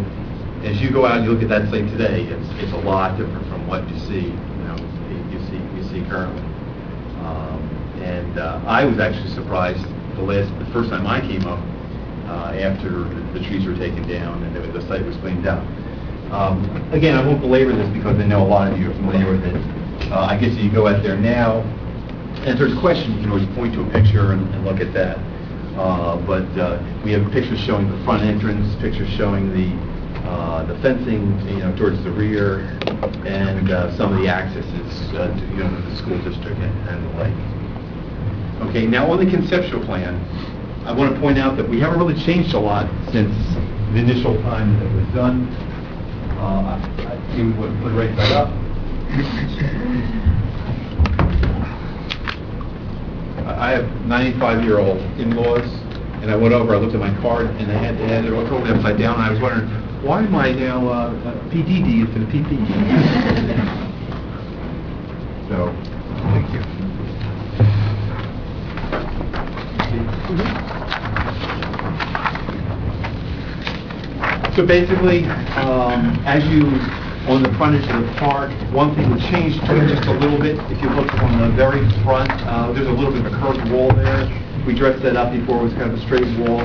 as you go out and you look at that site today, it's a lot different from what you see. You see currently. And I was actually surprised the first time I came up after the trees were taken down and the site was cleaned out. Again, I won't belabor this because I know a lot of you are familiar with it. I guess if you go out there now, and if there's a question, you can always point to a picture and look at that. But we have pictures showing the front entrance, pictures showing the the fencing, towards the rear, and some of the accesses, to the school district and the like. Okay, now on the conceptual plan, I want to point out that we haven't really changed a lot since the initial time that it was done. You would put right back up. I have 95-year-old in-laws, and I went over, I looked at my card, and they had it all totally upside down, and I was wondering, why am I now PDD instead of PP? So, thank you. So basically, as you, on the frontage of the park, one thing that changed just a little bit. If you look on the very front, there's a little bit of a curved wall there. We dressed that up before, it was kind of a straight wall.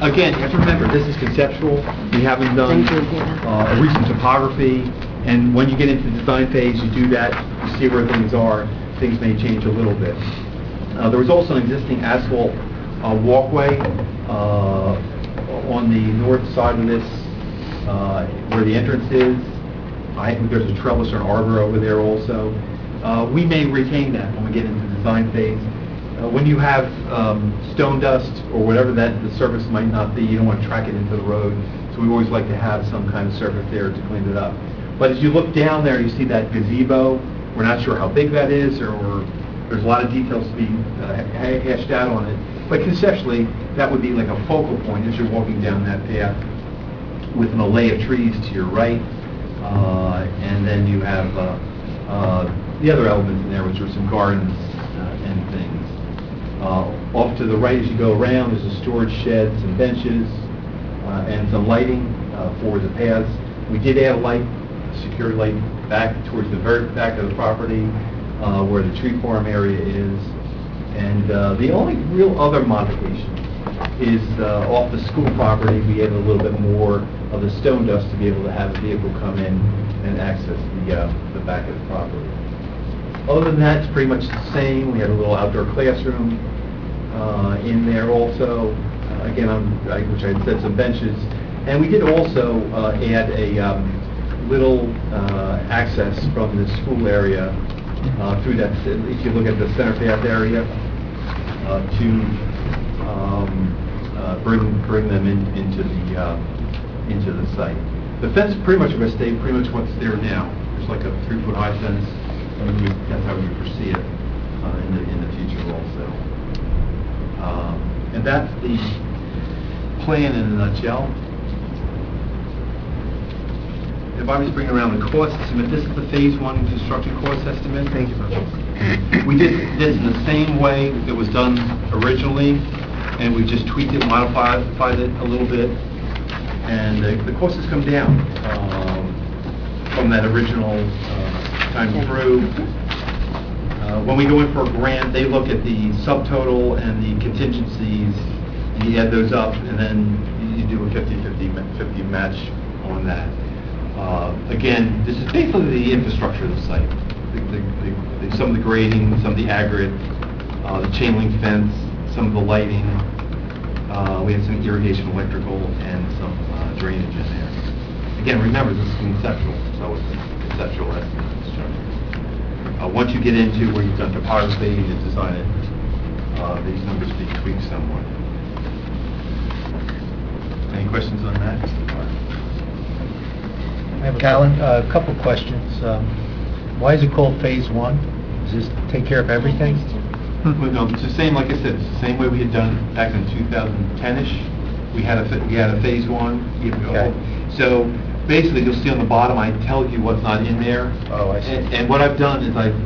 Again, you have to remember, this is conceptual. We haven't done a recent topography, and when you get into the design phase, you do that, you see where things are. Things may change a little bit. There was also an existing asphalt walkway on the north side of this, where the entrance is. There's a trellis or an arbor over there also. We may retain that when we get into the design phase. When you have stone dust or whatever that the surface might not be, you don't want to track it into the road. So we always like to have some kind of surface there to clean it up. But as you look down there, you see that gazebo. We're not sure how big that is, or there's a lot of details to be hashed out on it. But conceptually, that would be like a focal point as you're walking down that path with an array of trees to your right. And then you have the other elements in there, which are some gardens and things. Off to the right as you go around, there's a storage shed, some benches, and some lighting for the paths. We did add a light, a security light, back towards the very back of the property where the tree farm area is. And the only real other modification is off the school property, we added a little bit more of the stone dust to be able to have a vehicle come in and access the back of the property. Other than that, it's pretty much the same. We had a little outdoor classroom in there also. Again, which I had said, some benches. And we did also add a little access from the school area through that, if you look at the center path area, to bring them into the site. The fence is pretty much going to stay pretty much what's there now. There's like a 3-foot high fence. That's how we foresee it in the future also. And that's the plan in a nutshell. If I was bringing around the cost estimate, this is the Phase 1 construction cost estimate. Thank you. We did this in the same way it was done originally, and we just tweaked it, modified it a little bit, and the cost has come down from that original time through. When we go in for a grant, they look at the subtotal and the contingencies, and you add those up, and then you do a 50-50 match on that. Again, this is basically the infrastructure of the site. Some of the grading, some of the aggregate, the chain link fence, some of the lighting. We have some irrigation, electrical, and some drainage in there. Again, remember, this is conceptual, so it's a conceptual estimate. Once you get into where you've done topography and design it, these numbers be tweaked somewhat. Any questions on that? I have a couple questions. Why is it called Phase 1? Does this take care of everything? Well, no, it's the same, like I said, it's the same way we had done it back in 2010-ish. We had a Phase 1. Okay. So basically, you'll see on the bottom, I tell you what's not in there. Oh, I see. And what I've done is I've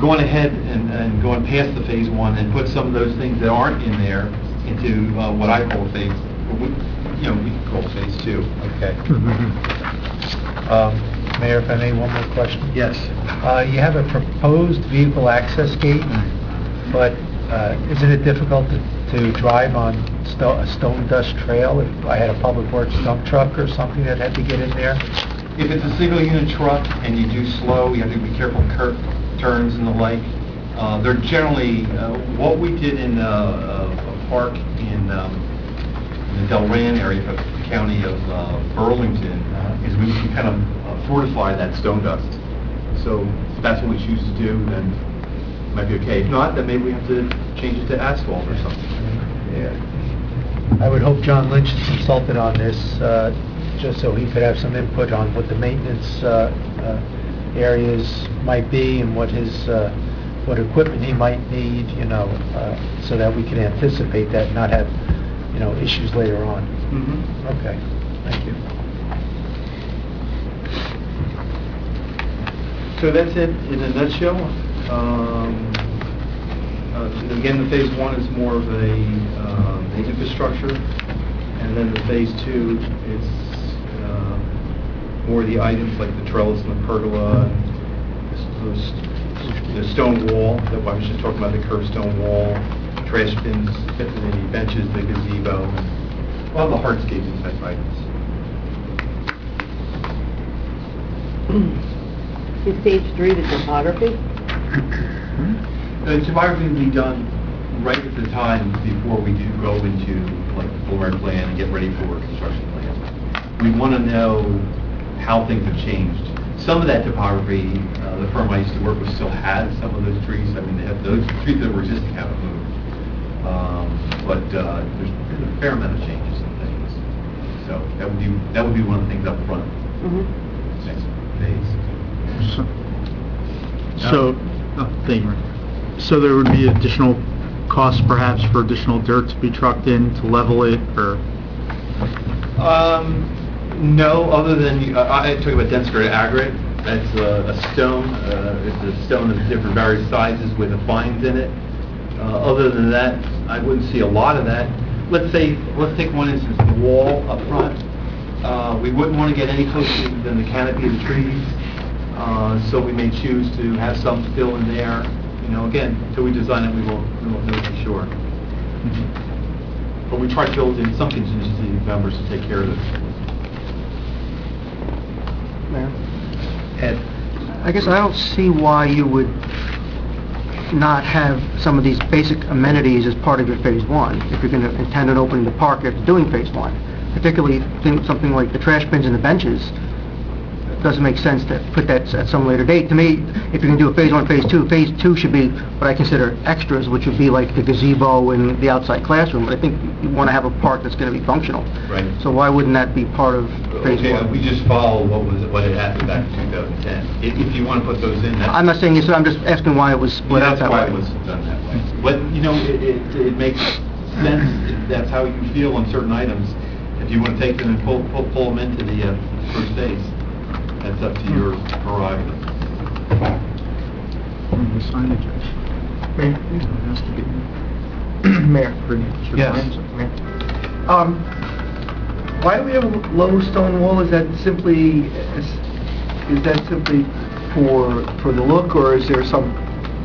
gone ahead and gone past the Phase 1 and put some of those things that aren't in there into what I call Phase, we can call Phase 2. Okay. Mayor, if I may, one more question. Yes. You have a proposed vehicle access gate, but isn't it difficult to drive on a stone dust trail if I had a public works dump truck or something that had to get in there? If it's a single unit truck and you do slow, you have to be careful of turns and the like. They're generally, what we did in a park in the Delran area of the county of Burlington, we can kind of fortify that stone dust. So if that's what we choose to do, then it might be okay. If not, then maybe we have to change it to asphalt or something. Yeah. I would hope John Lynch is consulted on this, just so he could have some input on what the maintenance areas might be and what his, what equipment he might need, you know, so that we can anticipate that and not have, you know, issues later on. Okay, thank you. So that's it in a nutshell. Again, the phase one is more of a the infrastructure, and then the phase two is more of the items like the trellis and the pergola, the stone wall that I was just talking about, the curved stone wall, trash bins, the benches, the gazebo, and all the hardscaping type items. Is stage 3 the topography? The topography will be done right at the time before we do go into like the preliminary plan and get ready for construction plan. We want to know how things have changed. Some of that topography, the firm I used to work with still has some of those trees. I mean, they have those trees that were existing haven't moved. But there's been a fair amount of changes in things. So that would be one of the things up front. Next phase. So there would be additional costs perhaps for additional dirt to be trucked in to level it, or? No, other than, I talk about dense granite aggregate. That's a stone, it's a stone of different various sizes with the fines in it. Other than that, I wouldn't see a lot of that. Let's take one instance, the wall up front. We wouldn't want to get any closer than the canopy of the trees. So we may choose to have some fill in there. You know, again, until we design it, we won't know for sure. But we try to build in some contingency numbers to take care of this. Mayor? Ed? I guess I don't see why you would not have some of these basic amenities as part of your phase one, if you're going to intend on opening the park after doing phase one. Particularly something like the trash bins and the benches. It doesn't make sense to put that at some later date. To me, if you're going to do a phase phase two should be what I consider extras, which would be like the gazebo and the outside classroom. But I think you want to have a park that's going to be functional. Right. So why wouldn't that be part of phase one? We just follow what had happened back in 2010. If you want to put those in, that's... I'm not saying this, I'm just asking why it was split out that way. That's why it was done that way. But, you know, it makes sense if that's how you feel on certain items. If you want to take them and pull them into the first phase, that's up to your prerogative. The signage. Mayor? Yes. Why do we have a low stone wall? Is that simply for the look, or is there some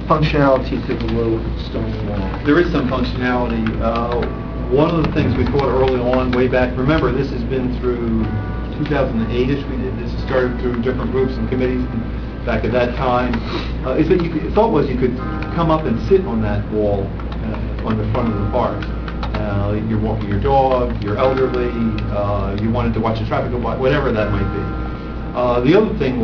functionality to the low stone wall? There is some functionality. One of the things we thought early on, way back, remember this has been through 2008ish, we did this, started through different groups and committees back at that time, is that the thought was you could come up and sit on that wall on the front of the park. You're walking your dog, you're elderly, you wanted to watch the traffic go by, whatever that might be. The other thing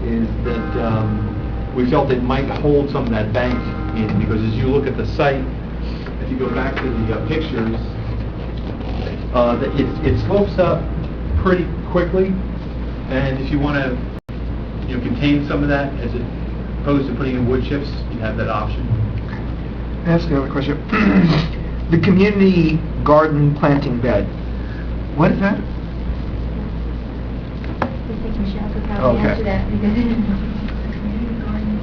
is that we felt it might hold some of that bank in, because as you look at the site, if you go back to the pictures, it slopes up pretty quickly, and if you want to contain some of that as opposed to putting in wood chips, you have that option. Can I ask another question? The community garden planting bed, what is that? I think Michelle could probably Okay. answer that because Community garden,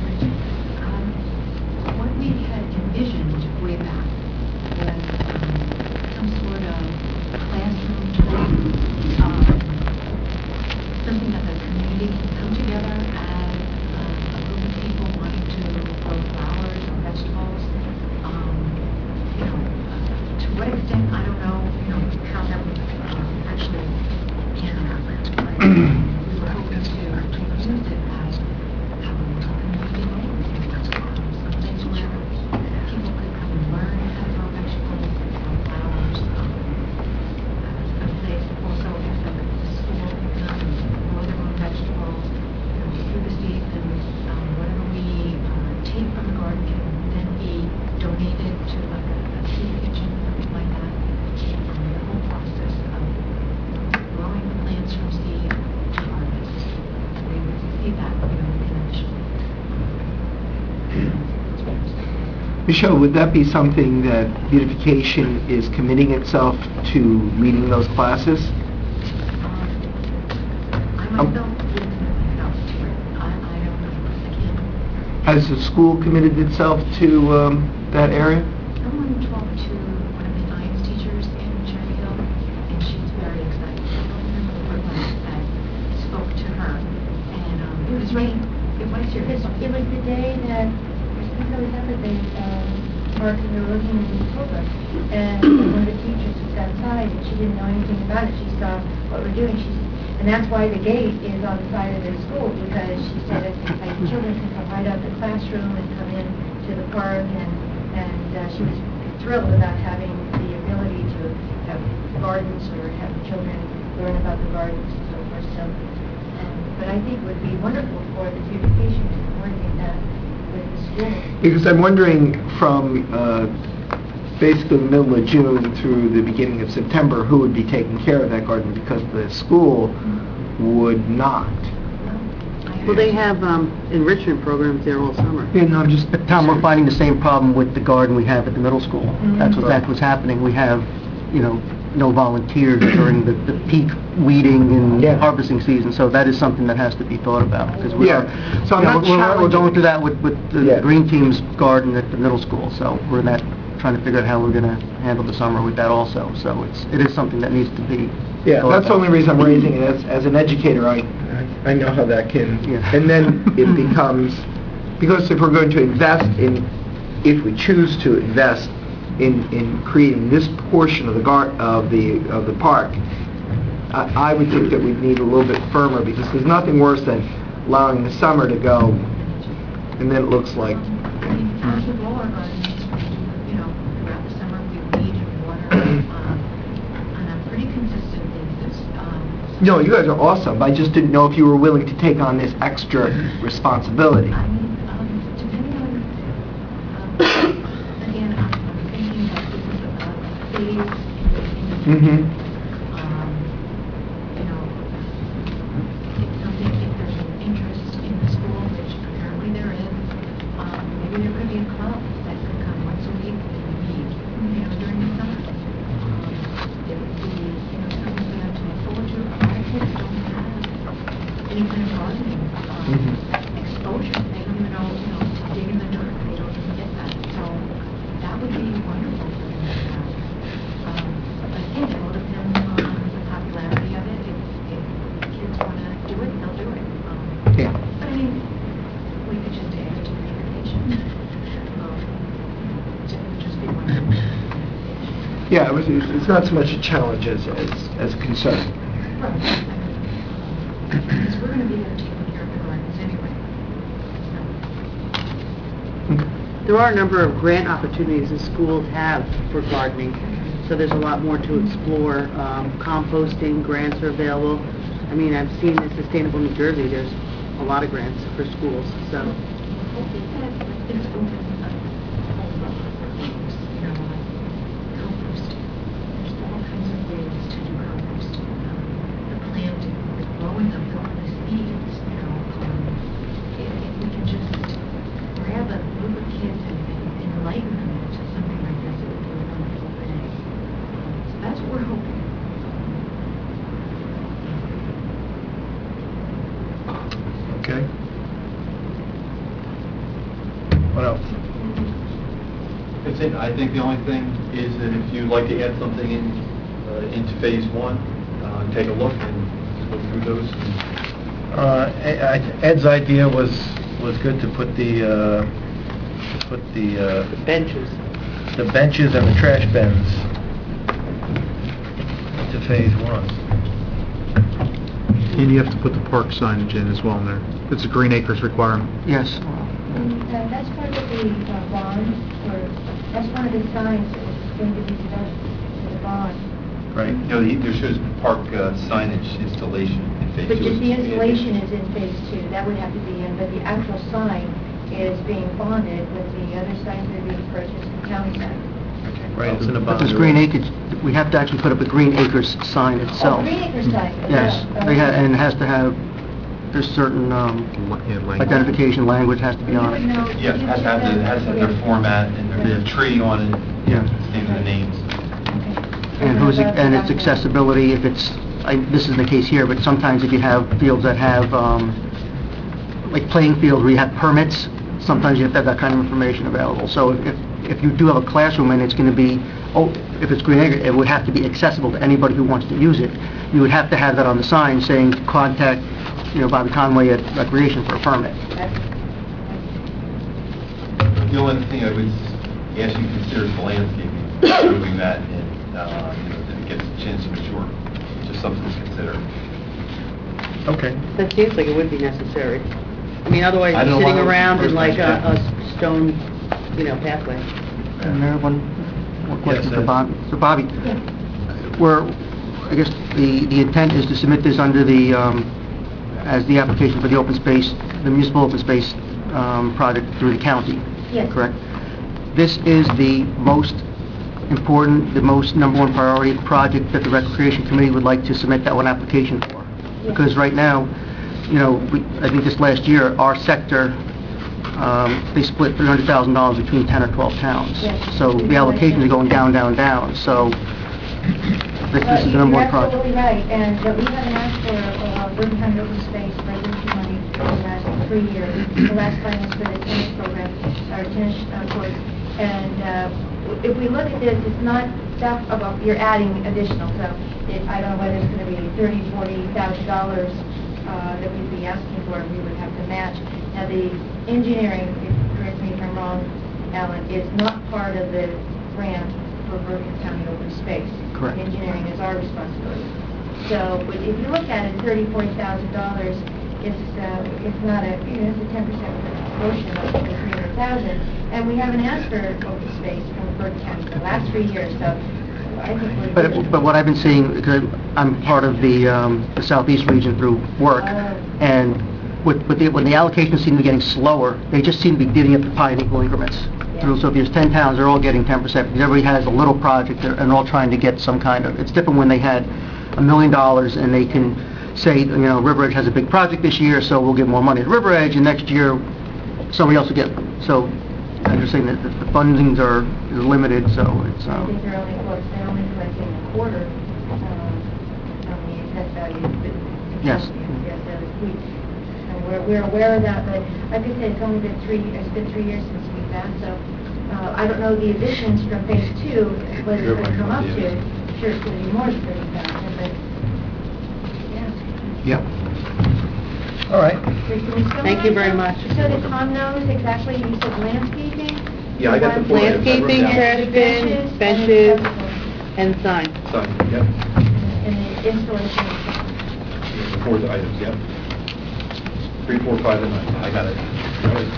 what we had envisioned way back was some sort of classroom, something that the community can come together as a group of people wanting to grow flowers or vegetables. To what extent, I don't know, how that would actually pan out. But we were hoping to use it as a community moment, some things where people could come and learn how to grow vegetables and grow flowers. A place also if the school grow their Michelle, would that be something that beautification is committing itself to leading those classes? I myself wouldn't commit myself to it. I don't know. I can't. Has the school committed itself to that area? Someone talked to one of the science teachers in Cherry Hill, and she's very excited. I don't remember the word that spoke to her, and it was right. It was your. It was the day that, I think it was the day, Mark, we were looking at the program, and one of the teachers was outside, and she didn't know anything about it. She saw what we're doing, and that's why the gate is on the side of the school, because she said that like, children can come right out of the classroom and come in to the park, and she was thrilled about having the ability to have gardens or have children learn about the gardens and so forth. So, but I think it would be wonderful for the beautification to coordinate that with the school. Because I'm wondering from basically the middle of June through the beginning of September, who would be taking care of that garden, because the school would not. Well, they have enrichment programs there all summer. Yeah, no, Tom, we're finding the same problem with the garden we have at the middle school. That's what's happening. We have, no volunteers during the peak weeding and harvesting season, so that is something that has to be thought about. Because So I'm not we're going through that with the Yeah. Green Team's garden at the middle school, so we're trying to figure out how we're going to handle the summer with that also. So it is something that needs to be Yeah, thought that's the about. only reason I'm raising it. As an educator, I know how that can, and then it becomes, because if we're going to invest if we choose to invest in creating this portion of the park, I would think that we'd need a little bit firmer, because there's nothing worse than allowing the summer to go, and then it looks like. As with all our gardens, throughout the summer, we weed and water on a pretty consistent basis. No, you guys are awesome. I just didn't know if you were willing to take on this extra responsibility. I mean, depending on, again, I'm thinking that this is a phase in the Mm-hmm. It's something, if there's an interest in the school, which apparently there is, maybe there could be a club that could come once a week and meet, during the summer. It would be, something for them to look forward to. A lot of kids don't have any kind of gardening exposure. They don't even know, dig in the dirt. They don't even get that. So that would be wonderful for them to have. But again, it will depend on the popularity of it. If kids want to do it, they'll do it. Yeah. But I mean, we could just add it to the invitation. It would just be wonderful. Yeah, it's not so much a challenge as a concern. Right. Because we're going to be there taking care of the gardens anyway. There are a number of grant opportunities that schools have for gardening, so there's a lot more to explore. Composting grants are available. I mean, I've seen in Sustainable New Jersey, there's a lot of grants for schools, so. Hopefully that it's open a whole lot for things, like composting. There's all kinds of ways to do composting. The planting, the growing of the seeds, if we can just grab a group of kids and enlighten them to something like this, it would be a wonderful thing. So that's what we're hoping. Okay. What else? That's it. I think the only thing is that if you'd like to add something into phase one, take a look and go through those. Ed's idea was good, to put the Benches. the benches and the trash bins into phase one. And you have to put the park signage in as well in there. It's a Green Acres requirement. Yes. That's part of the bond, that's one of the signs that is going to be developed for the bond. Right. There shows park signage installation in phase But two. just the installation is in phase two, that would have to be in, but the actual sign is being bonded with the other signs that are being purchased in town center. Right, it's in a But bond. this Green Acres, we have to actually put up a Green Acres sign itself. Oh, Green Acres sign. Yes, Oh, and it has to have there's certain identification language has to be on it. Yeah, it has to have their format and their tree on it, Yeah. name of the names. And its accessibility, if it's, this isn't the case here, but sometimes if you have fields that have, like playing fields where you have permits, sometimes you have to have that kind of information available. So if you do have a classroom and it's going to be, if it's Green Acre, it would have to be accessible to anybody who wants to use it. You would have to have that on the sign saying, contact, Bobby Conway at Recreation for a permit. The only thing I would ask you to consider is the landscaping, moving that and, if it gets a chance to mature, just something to consider. Okay. That seems like it would be necessary. I mean, otherwise I you're don't know sitting why around in first like time, a stone, pathway. And there, one question Yes, for Bob. So Bobby, I guess the intent is to submit this under the, as the application for the open space, the municipal open space project through the county. Yes. Correct? This is the most important, the most number one priority project that the Recreation Committee would like to submit that one application for. Because right now, I think this last year, our sector, they split $300,000 between 10 or 12 towns. Yes. So the allocations are going down, down, down. So this is the number one project. You're absolutely right, and we haven't asked for Bergen County Open Space resolution money for the last 3 years. The last time was for the tennis program, or tennis courts. And if we look at this, it's not that about, you're adding additional, so I don't know whether it's going to be $30,000, $40,000 that we'd be asking for, we would have to match. Now, the engineering, correct me if I'm wrong, Alan, is not part of the grant for Bergen County Open Space. Correct. Engineering is our responsibility. So, but if you look at it, $40,000, it's not a, it's a 10% portion of the 300,000, and we haven't asked for open space from Bergen County for the last 3 years, so I think we're... But what I've been seeing, because I'm part of the Southeast region through work, and when the allocations seem to be getting slower, they just seem to be divvying up the pie in equal increments. So if there's 10 towns, they're all getting 10%, because everybody has a little project, and they're all trying to get some kind of... It's different when they had $1 million, and they can say, River Edge has a big project this year, so we'll give more money to River Edge, and next year, somebody else will get... So I'm just saying that the fundings are limited, so it's... I think they're only collecting a quarter on the assessed value. Yes. And we're aware of that, but like I said, it's been 3 years since we've asked, so I don't know the additions from phase 2, what it's going to come up to. I'm sure it's going to be more than 30,000, but yeah. Yep. All right. Thank you very much. So that Tom knows exactly, you said landscaping? Yeah, I got the four items. Landscaping, trash bin, benches, and sign. Sign, yep. And the installation. The 4 items, yep. 3, 4, 5, and 9. I got it.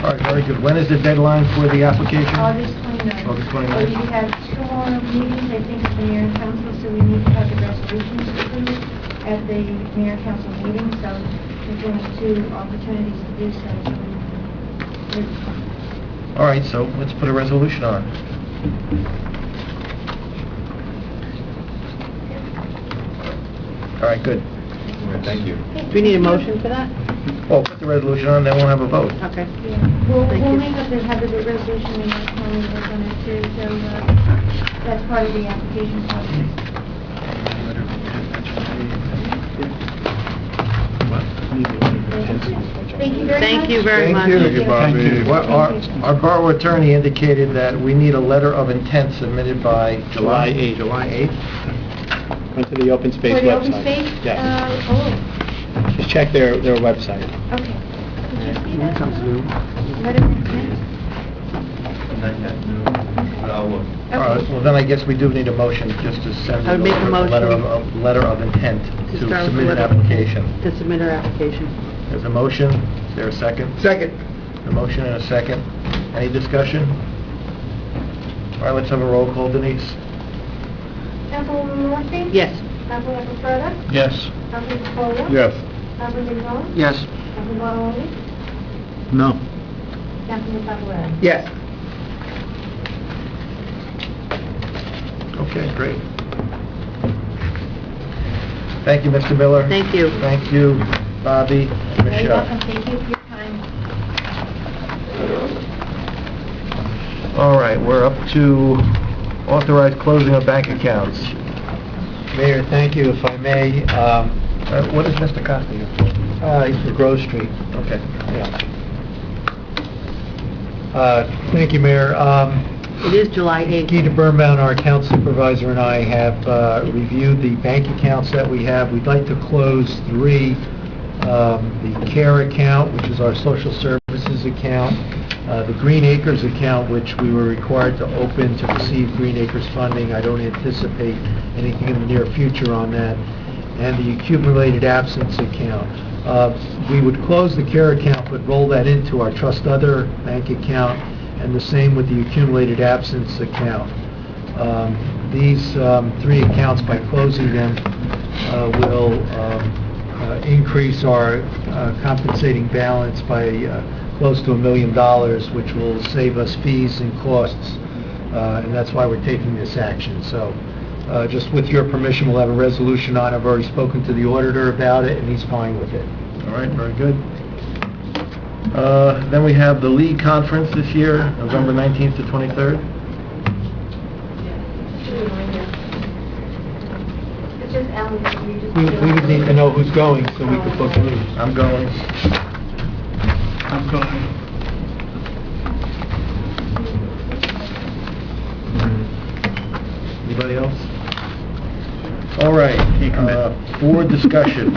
All right, very good. When is the deadline for the application? August 29th. August 29th. We have 2 more meetings, I think, at the mayor and council, so we need to have the resolutions approved at the mayor and council meeting, so we're doing 2 opportunities to do so. All right, so let's put a resolution on. All right, good. Thank you. Do we need a motion for that? Well, put the resolution on, then we'll have a vote. Okay. Yeah. We'll Thank you. make up have the resolution and that's how we work on it too, so that's part of the application process. Thank you very much. Thank you very much. Thank you, Bobby. Well, our borough attorney indicated that we need a letter of intent submitted by July 8th. July 8th? Went to the open space For the website. open space? Yeah. Just check their website. Okay. Did you see that? Comes new. Letter of intent? Not yet, no, but I'll look. All right, well, then I guess we do need a motion just to send I would make a motion. letter of intent to start with submit an letter- application. To submit our application. There's a motion, is there a second? Second. A motion and a second. Any discussion? All right, let's have a roll call, Denise. Councilwoman Murphy? Yes. Councilman Estrada? Yes. Councilman Seola? Yes. Councilman Gonzalez? Yes. Councilman Bottomoli? No. Councilman Paparad? Yes. Okay, great. Thank you, Mr. Miller. Thank you. Thank you. Bobby, and You're Michelle. welcome, thank you for your time. All right, we're up to authorized closing of bank accounts. Mayor, thank you, if I may. What is Mr. Costa here for? He's for Grove Street. Okay. Yeah. Thank you, Mayor. It is July 8th. Gita Birnbaum, our account supervisor, and I have reviewed the bank accounts that we have. We'd like to close 3. The CARE account, which is our social services account, the Green Acres account, which we were required to open to receive Green Acres funding. I don't anticipate anything in the near future on that. And the accumulated absence account. We would close the CARE account, but roll that into our Trust Other bank account, and the same with the accumulated absence account. These 3 accounts, by closing them, will increase our compensating balance by close to $1 million, which will save us fees and costs, and that's why we're taking this action. So, just with your permission, we'll have a resolution on it. I've already spoken to the auditor about it, and he's fine with it. All right, very good. Then we have the League Conference this year, November 19th to 23rd. It's just Alan, you just... We would need to know who's going, so we could book it. I'm going. I'm going. Anybody else? All right, board discussion.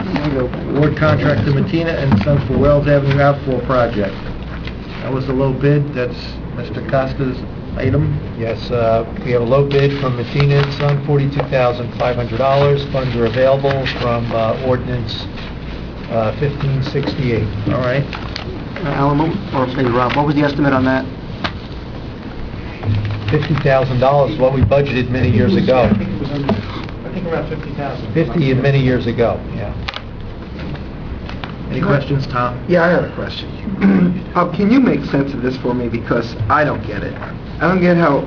Award contract to Matina and Sons for Wells Avenue Outfall Project. That was the low bid, that's Mr. Costa's item. Yes, we have a low bid from Matina and Son, $42,500. Funds are available from ordinance 1568. All right. Alan, or maybe Rob, what was the estimate on that? $50,000 is what we budgeted many years ago. I think around 50,000. 50 and many years ago, yeah. Any questions, Tom? Yeah, I have a question. Can you make sense of this for me, because I don't get it. I don't get how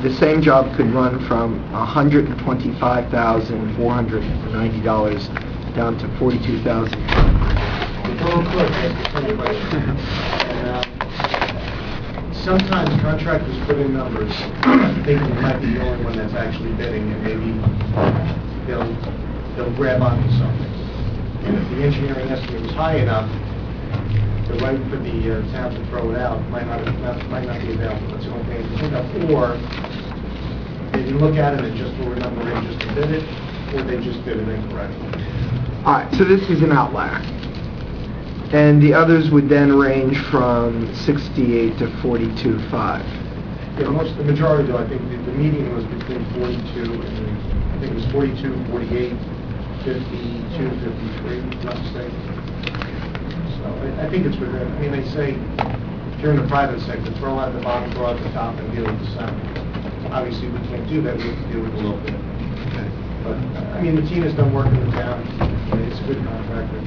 the same job could run from $125,490 down to $42,000. Sometimes contractors put in numbers, thinking you might be the only one that's actually bidding, and maybe they'll grab onto something. And if the engineering estimate was high enough, the right for the town to throw it out might not be available. That's the only thing I can think of. Or they didn't look at it and just threw a number in just to bid it, or they just did it incorrectly. All right, so this is an outlier. And the others would then range from 68 to 42.5. Yeah, the majority though, I think the median was between 42 and, I think it was 42, 48, 52, 53, not mistaken. So I think it's within, I mean, they say, if you're in the private sector, throw out the bottom, throw out the top, and deal with the center. Obviously, we can't do that, we have to deal with the low bid. But, I mean, Matina's done work in the town, it's a good contractor.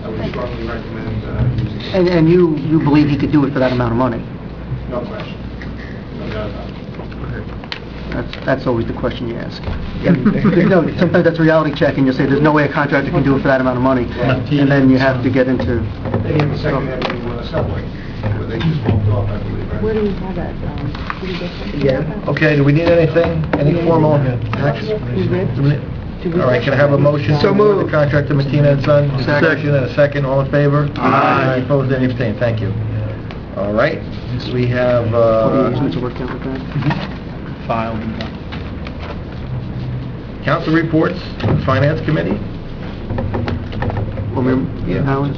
I would strongly recommend using it. And you believe he could do it for that amount of money? No question. No doubt about it. That's always the question you ask. No, sometimes that's a reality check, and you say, there's no way a contractor can do it for that amount of money. And then you have to get into... They have the second avenue subway, where they just walked off, I believe, right? Where do we have that? Did we get something? Yeah. Okay, do we need anything? Any formal action? All right, can I have a motion to award the contract to Matina and Son? Second and a second, all in favor? Aye. Any opposed, any abstained? Thank you. All right, we have, Filed and done. council reports, Finance Committee. Alan?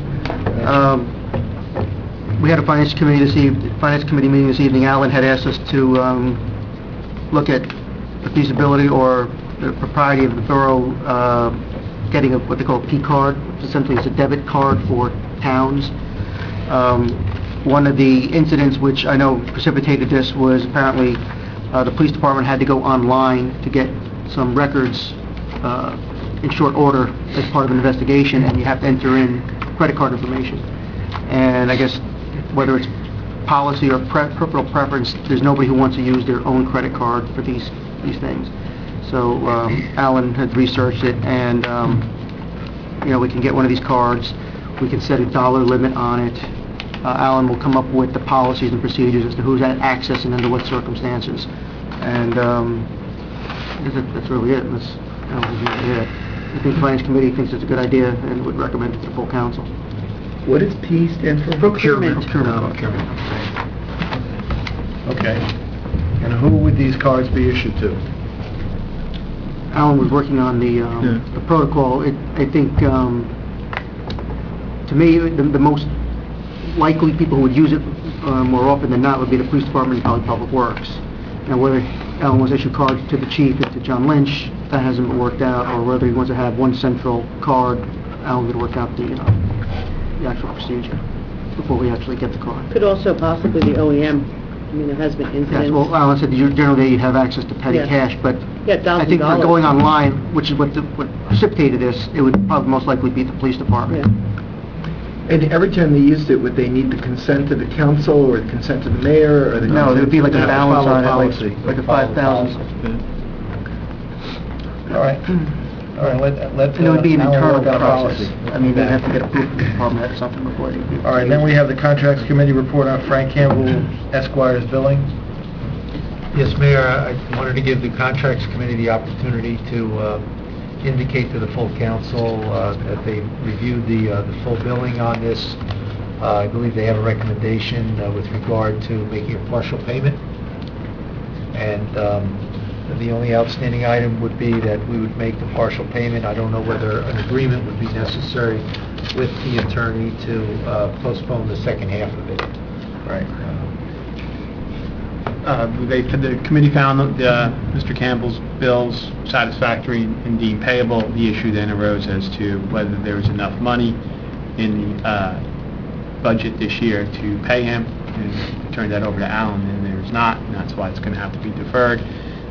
We had a finance committee meeting this evening. Alan had asked us to look at the feasibility or the propriety of the borough getting what they call a P card, which essentially is a debit card for towns. One of the incidents which I know precipitated this was apparently the police department had to go online to get some records in short order as part of an investigation, and you have to enter in credit card information. And I guess whether it's policy or personal preference, there's nobody who wants to use their own credit card for these things. So Alan had researched it, and we can get one of these cards. We can set a dollar limit on it. Alan will come up with the policies and procedures as to who's at access and under what circumstances. And that's really it. That's really it. I think the Finance Committee thinks it's a good idea and would recommend it to the full council. What does P stand for? Procurement. Okay. And who would these cards be issued to? Alan was working on the protocol. I think, to me, the most likely people who would use it more often than not would be the police department and probably Public Works. Now, whether Alan wants to issue cards to the chief and to John Lynch, that hasn't worked out, or whether he wants to have one central card, Alan would work out the actual procedure before we actually get the card. Could also possibly the OEM. I mean, there has been Yes, incidents. well, Alan said generally you'd have access to petty Yeah. cash, but Yeah, I think for $1,000. going online, which is what precipitated this, it would probably most likely be the police department. And every time they used it, would they need the consent of the council or the consent of the mayor or the... No, there would be like a Have to balance follow on it, policy. like a 5,000. All right. All right, let And it would be an Alan internal work on a process. policy. I mean, they'd have to get approved from the department or something before they do. All right, then we have the Contracts Committee report on Frank Campbell Esquire's billing. Yes, Mayor, I wanted to give the Contracts Committee the opportunity to indicate to the full council that they reviewed the full billing on this. I believe they have a recommendation with regard to making a partial payment. And the only outstanding item would be that we would make the partial payment. I don't know whether an agreement would be necessary with the attorney to postpone the second half of it. Right. The committee found Mr. Campbell's bills satisfactory and deemed payable. The issue then arose as to whether there was enough money in the budget this year to pay him, and turned that over to Alan, and there's not, and that's why it's going to have to be deferred.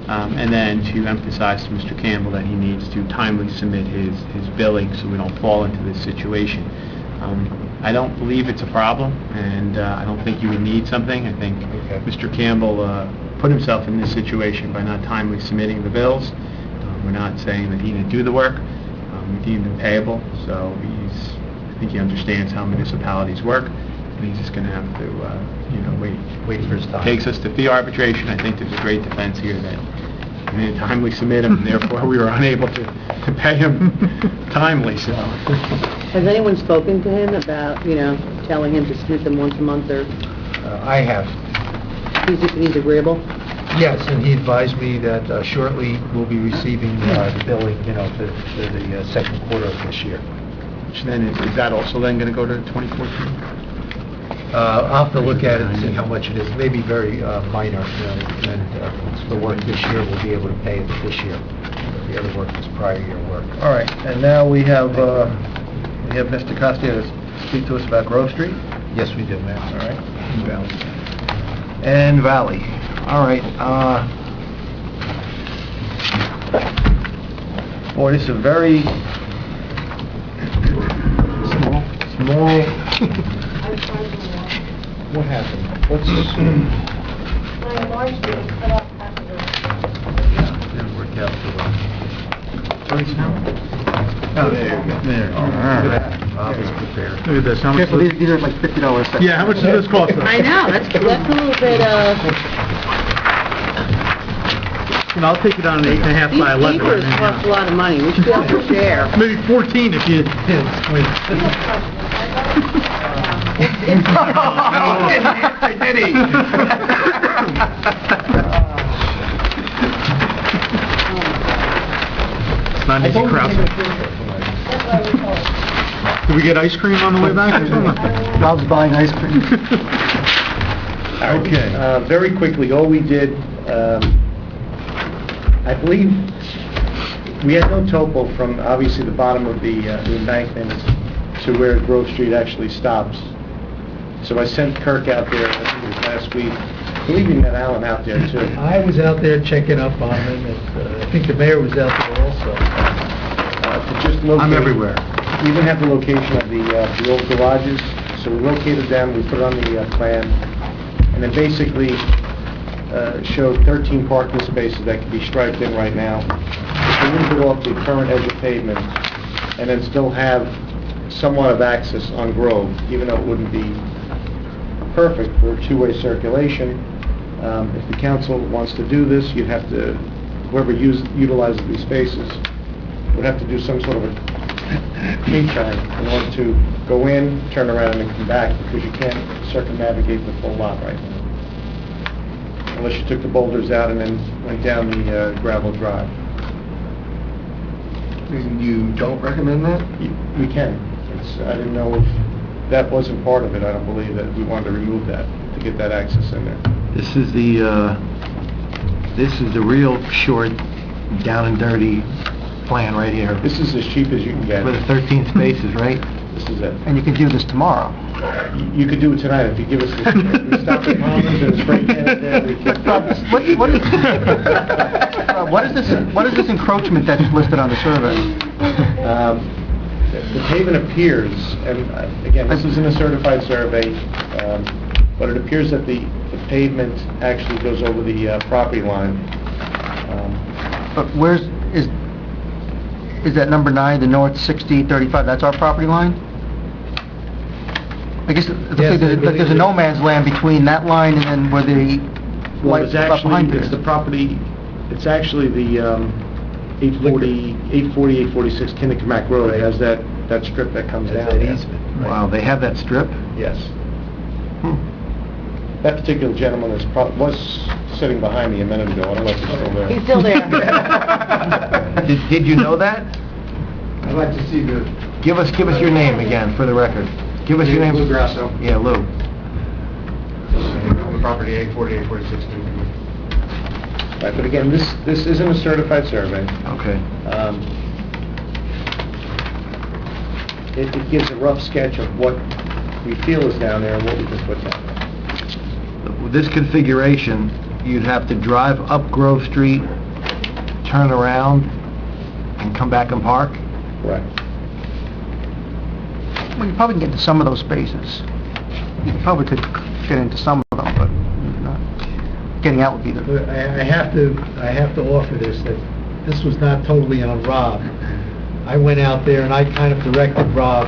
And then to emphasize to Mr. Campbell that he needs to timely submit his billing so we don't fall into this situation. I don't believe it's a problem, and I don't think you would need something. I think Mr. Campbell put himself in this situation by not timely submitting the bills. We're not saying that he didn't do the work. We deemed him payable, so I think he understands how municipalities work, and he's just going to have to, Wait for his time. Takes us to fee arbitration. I think there's a great defense here that we didn't timely submit him, and therefore we were unable to pay him timely, so. Has anyone spoken to him about, telling him to submit them once a month, or I have. he's agreeable? Yes, and he advised me that shortly we'll be receiving the billing, for the second quarter of this year. Which then, is that also then going to go to 2014? I'll have to look at it and see how much it is. Maybe very minor, and the work this year, we'll be able to pay it this year. The other work is prior year work. All right, and now we have Mr. Costello to speak to us about Grove Street. Yes, we do, Mayor. All right. And Valley. All right. Boy, this is a very small. What happened? What's this? My large was cut off after the... Didn't work out too well. Very small. Oh, there you go. There. All right. I was prepared. Look at this, how much Careful, these are like $50 sets. Yeah, how much does this cost us? I know, that's a little bit, I'll take it on an 8.5 by 11. these papers cost a lot of money, we should be able to share. Maybe 14 if you... Did he? It's not an easy crowd. Did we get ice cream on the way back? Rob's buying ice cream. Okay. Very quickly, all we did, I believe, we had no topo from obviously the bottom of the embankment to where Grove Street actually stops. So I sent Kirk out there, I think it was last week. I believe you met Alan out there too. I was out there checking up on them, and I think the mayor was out there also. To just locate. I'm everywhere. We even have the location of the old garages, so we located them, we put it on the plan, and then basically showed 13 parking spaces that can be striped in right now. Just a little bit off the current edge of pavement, and then still have somewhat of access on Grove, even though it wouldn't be perfect for two-way circulation. If the council wants to do this, you'd have to, whoever utilizes these spaces would have to do some sort of a K-turn in order to go in, turn around, and come back, because you can't circumnavigate the full lot right now. Unless you took the boulders out and then went down the gravel drive. You don't recommend that? We can. I didn't know if that wasn't part of it. I don't believe that we wanted to remove that to get that access in there. This is the real short, down and dirty plan right here. This is as cheap as you can get. For the 13 spaces, right? This is it. And you can do this tomorrow. You could do it tonight if you give us the, we stop the comments and spray can it there. We can- What is this encroachment that's listed on the survey? The pavement appears, and again, this isn't a certified survey, but it appears that the pavement actually goes over the property line. But is that number 9, the north 6035, that's our property line? I guess there's a no man's land between that line and then where the Well, lights up behind it it's the property, it's actually the 846 Kinnecamack Road. It has that strip that comes down there. Wow, they have that strip? Yes. That particular gentleman was sitting behind me a minute ago. I don't know if he's still there. He's still there. Did you know that? I'd like to see the... Give us your name again, for the record. Give us your name. Lou Grasso. Yeah, Lou. On the property 846 Kinnecamack. Right, but again, this isn't a certified survey. Okay. It gives a rough sketch of what we feel is down there and what we can put down there. With this configuration, you'd have to drive up Grove Street, turn around, and come back and park? Correct. Well, you probably can get into some of those spaces. You probably could get into some of them, but not getting out would be the... I have to offer this, that this was not totally on Rob. I went out there and I kind of directed Rob,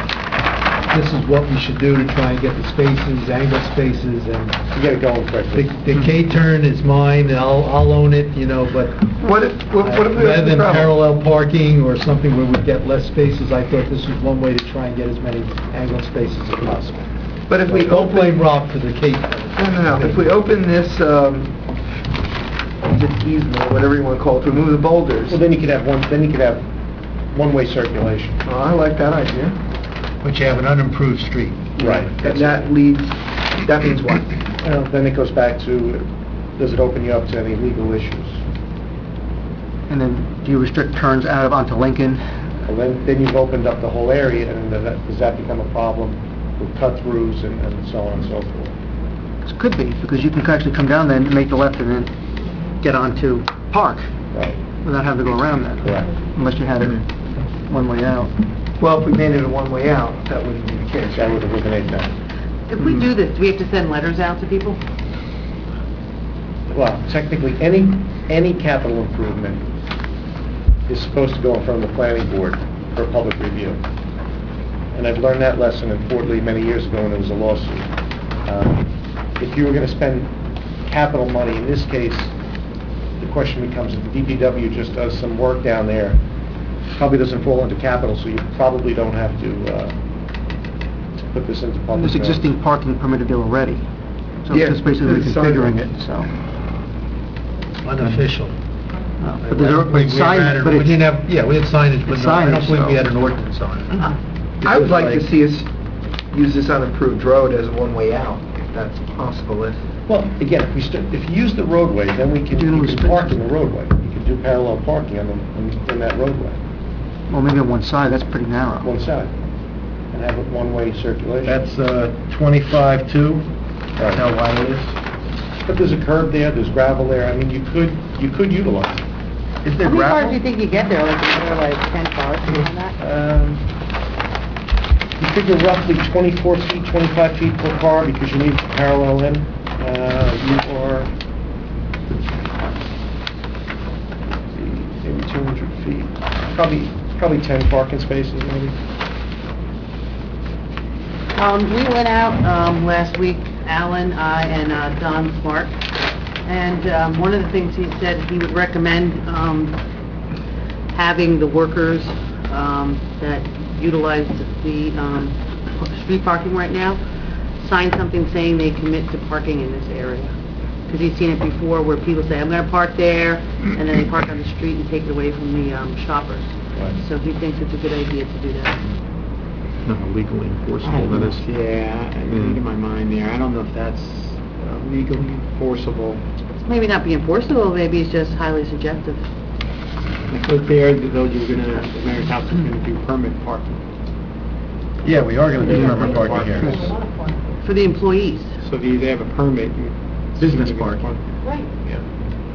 this is what we should do to try and get the spaces, angle spaces, and... You get it going quickly. The K-turn is mine, and I'll own it, but... What if Rather than parallel parking or something where we get less spaces, I thought this was one way to try and get as many angled spaces as possible. But if we Don't blame open... Rob for the K-turn. No. If we open this, easement, whatever you want to call it, to remove the boulders... Well, then you could have one-way circulation. Oh, I like that idea. But you have an unimproved street. Right. And that means what? Well, then it goes back to, does it open you up to any legal issues? And then do you restrict turns out onto Lincoln? Well, then you've opened up the whole area, and then does that become a problem with cut-throughs and so on and so forth? It could be, because you can actually come down there and make the left and then get onto Park Right. without having to go around that. Correct. Unless you had it one way out. Well, if we made it a one-way out, that wouldn't be the case. That would eliminate that. If we do this, do we have to send letters out to people? Well, technically, any capital improvement is supposed to go in front of the planning board for public review. And I've learned that lesson in Fort Lee many years ago when there was a lawsuit. If you were going to spend capital money, in this case, the question becomes if the DPW just does some work down there, probably doesn't fall into capital, so you probably don't have to put this into public. There's existing parking permitted there already. So Yeah, it's just basically it's reconfiguring sidewalk. it, so... Unofficial. But there's signage, but We it's... didn't have, we had signage, but no, I don't Signage, believe we so- had an ordinance on it. I would like to see us use this unimproved road as a one-way out, if that's possible. Well, again, if you use the roadway, then you can park in the roadway. You can do parallel parking in that roadway, Well, maybe on one side, that's pretty narrow. one side, and have a one-way circulation. That's 25-2. That's how wide it is. But there's a curb there, there's gravel there. I mean, you could utilize it. Is How there many cars do gravel? you think you get there? Like 10 cars, something like that? You figure roughly 24 feet, 25 feet per car because you need parallel in. You are maybe 200 feet. Probably 10 parking spaces, maybe. We went out last week, Alan, I, and Don Smart, and one of the things he said, he would recommend having the workers that utilize the street parking right now sign something saying they commit to parking in this area. Because he's seen it before where people say, I'm going to park there, and then they park on the street and take it away from the shoppers. So he thinks it's a good idea to do that. Not legally enforceable, that is. Yeah, I read in my mind there. I don't know if that's legally enforceable. Maybe not be enforceable, maybe it's just highly subjective. I thought there, though, you were gonna, the mayor's house was gonna do permit parking. Yeah, we are going to do permit parking here. For the employees. So if they have a permit, Business parking. Right. Yeah.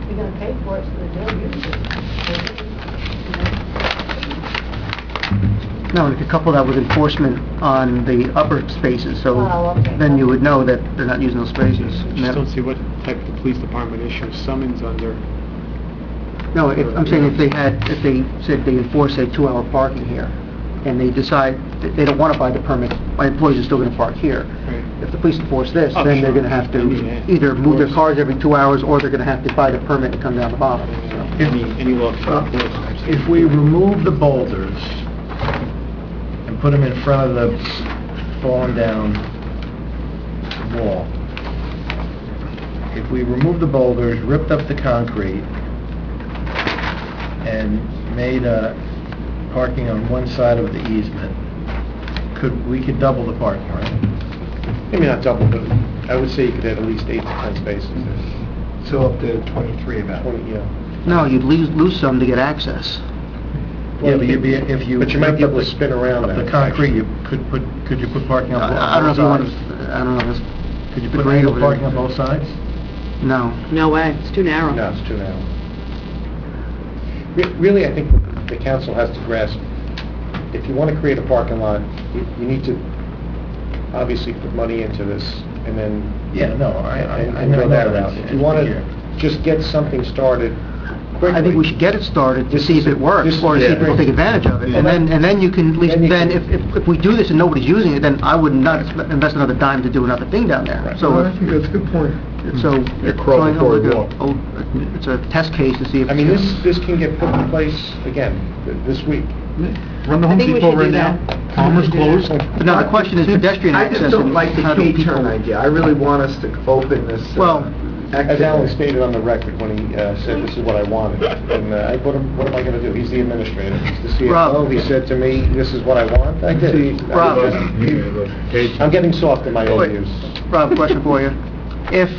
You're gonna pay for it, so they'll use it. No, and if you couple that with enforcement on the upper spaces, so Oh, okay. then you would know that they're not using those spaces. I just don't see what type of the police department issues summons under. No, I'm saying if they said they enforce a 2-hour parking here, and they decide that they don't want to buy the permit, my employees are still going to park here. Right. If the police enforce this, Oh, then they're sure. going to have to Yeah. either move their cars every 2 hours, or they're going to have to buy the permit and come down the bottom. Any law. If we remove the boulders and put them in front of the fallen down wall, if we remove the boulders, ripped up the concrete, and made parking on one side of the easement, we could double the parking, right? Maybe not double, but I would say you could add at least 8 to 10 spaces there. So up to 23 about. 20, yeah. No, you'd lose some to get access. Yeah, but if you... But you might be able to spin around up that. the concrete, you could you put parking on both sides? I don't know if you want to, I don't know. Could you put angled parking on both sides? No. No way, it's too narrow. No, it's too narrow. Really, I think the council has to grasp, if you want to create a parking lot, you need to obviously put money into this, and then... Yeah, no, I know go that route. If you want to just get something started quickly... I think we should get it started to see if it works, or to see if people take advantage of it. Yeah. And then you can, at least, Then you if we do this and nobody's using it, then I would not invest another dime to do another thing down there. Right. So, I think that's a good point. so, crawl going before over you the- walk. it's a test case to see if... I mean, this can get put in place, again, this week. Run the I Home think we Depot should right do now. that. Palmer's closed. But now the question is pedestrian I access. just don't and like the how do people- K-turn idea. I really want us to open this... Well, As Alan stated on the record when he said, this is what I wanted, and what am I going to do? He's the administrator, he's the CFO, Rob. he said to me, this is what I want, I did. Rob. I'm getting soft in my own Wait. views. Rob, question for you. If,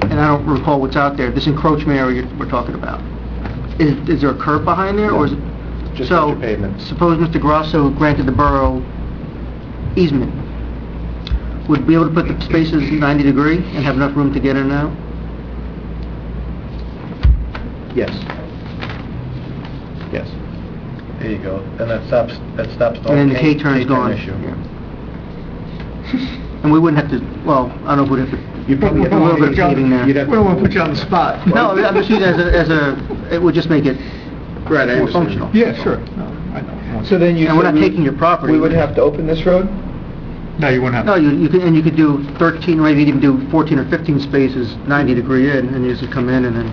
and I don't recall what's out there, this encroachment area we're talking about, is there a curb behind there, or is it? Just So, your pavement. suppose Mr. Grosso granted the borough easement, would be able to put the spaces 90 degree and have enough room to get in and out? Yes. Yes. There you go. And that stops the whole And then the K-turn's K-turn gone. issue. Yeah. And we wouldn't have to, well, I don't know if we'd have to, You probably have a little bit of paving there. You'd have We don't want to put you on the spot. No, I'm just using it as a, it would just make it Right, I more understand. functional. Yeah, sure. No, I know. So then you... And we're said not taking your property. We would have to open this road? No, you wouldn't have. No, you could, and you could do 13, maybe even do 14 or 15 spaces, 90 degree in, and you just come in and then,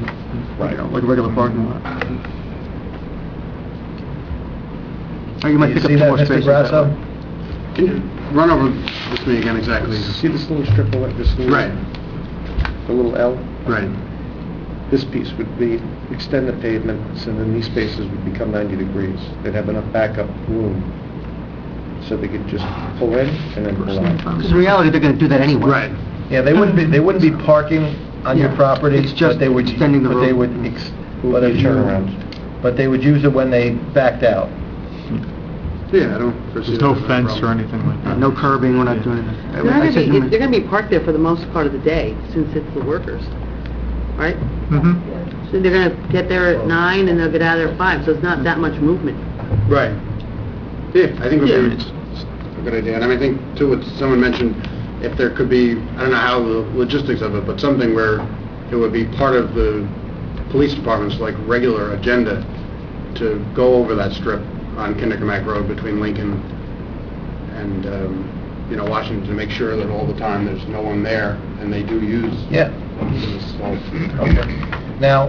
you know, like a regular parking lot. Or you might You pick up see two that, more Mr. spaces that Grasso? way. Can you Run over with me again exactly. see this little strip of, this little... Right. The little L? Right. This piece would be, extend the pavement, so then these spaces would become 90 degrees. They'd have enough backup room, so they could just pull in and then pull out. Because in reality, they're gonna do that anyway. Right. Yeah, they wouldn't be parking on your Yeah. property. It's just but they would extending the but they road. would But a turnaround. But they would use it when they backed out. Yeah, I don't foresee There's no that as a fence or problem. anything like that. No curbing, we're not doing anything. They're gonna be parked there for the most part of the day, since it's the workers, right? Mm-hmm. So they're gonna get there at 9 and they'll get out of there at 5, so it's not that much movement. Right. Yeah, I think it's a good idea. And I mean, I think, too, what someone mentioned, if there could be, I don't know how the logistics of it, but something where it would be part of the police department's, like, regular agenda to go over that strip on Kinderkamack Road between Lincoln and, watching to make sure that all the time there's no one there, and they do use. Yeah. So, Okay. Now,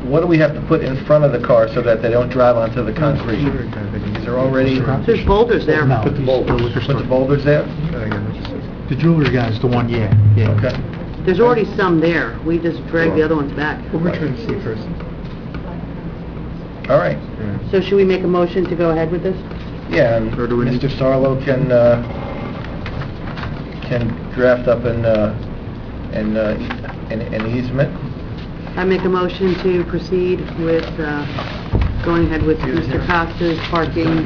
what do we have to put in front of the car so that they don't drive onto the concrete? Is there already... There's boulders there. No. Put the boulders there? The jewelry guy's the one, yeah. Okay. There's already some there. We just drag the other ones back. What we're trying to see first. All right. So should we make a motion to go ahead with this? Yeah, and Mr. Sarlo can draft up an easement. I make a motion to proceed with going ahead with Mr. Costa's parking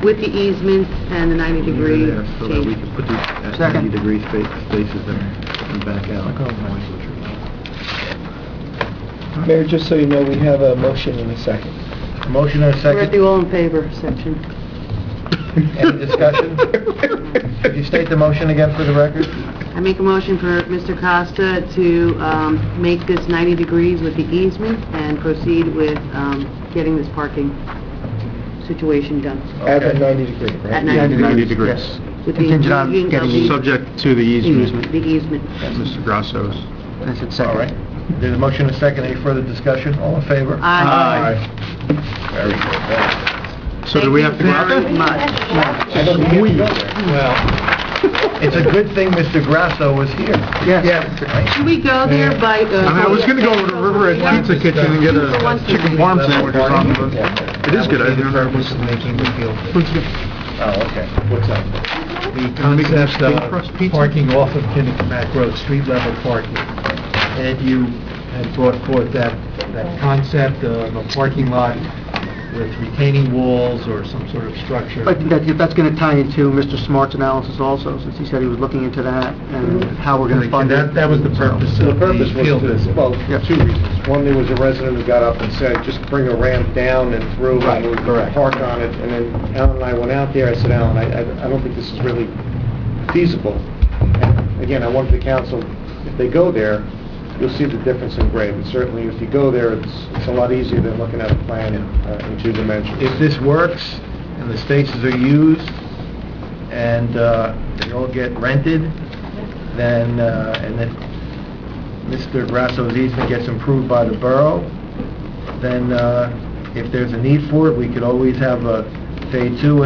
with the easement and the 90-degree So that we change. can put the Second. 90-degree spaces and back out. Mayor, just so you know, we have a motion in a second. Motion and a We're at the second. all in favor section. Any discussion? Could you state the motion again for the record? I make a motion for Mr. Costa to make this 90 degrees with the easement and proceed with getting this parking situation done. At a Okay. 90-degree, right? At 90 90 degrees. degrees. With the Contingent on inclusion of getting the- Subject to the easement. The easement. Mr. Grasso's. I said All second. right. There's a motion and a second. Any further discussion? All in favor? Aye. Very good. So do we have to go out Thank there? you very much. I don't think we go there. Well, it's a good thing Mr. Grasso was here. Yes. Right? Should we go there by... I was gonna go to the River Edge Pizza Kitchen and get a chicken parm sandwich or something, but it is good. I The didn't purpose of making the field. Oh, okay. What's that? The Make that concept steak crust of pizza? parking off of Kennecott Road, street level parking. And you had brought forth that concept of a parking lot with retaining walls or some sort of structure. I think that if that's going to tie into Mr. Smart's analysis also, since he said he was looking into that and how we're going to fund it. That was the purpose The of purpose the was field to, visit. well, two reasons. One, there was a resident who got up and said, just bring a ramp down and through, and we can park on it. And then Alan and I went out there, I said, Alan, I don't think this is really feasible. And again, I wanted the council, if they go there, you'll see the difference in grade. And certainly, if you go there, it's a lot easier than looking at a plan in two dimensions. If this works and the spaces are used and they all get rented, then, and then Mr. Grasso's easement gets improved by the borough, then if there's a need for it, we could always have a phase two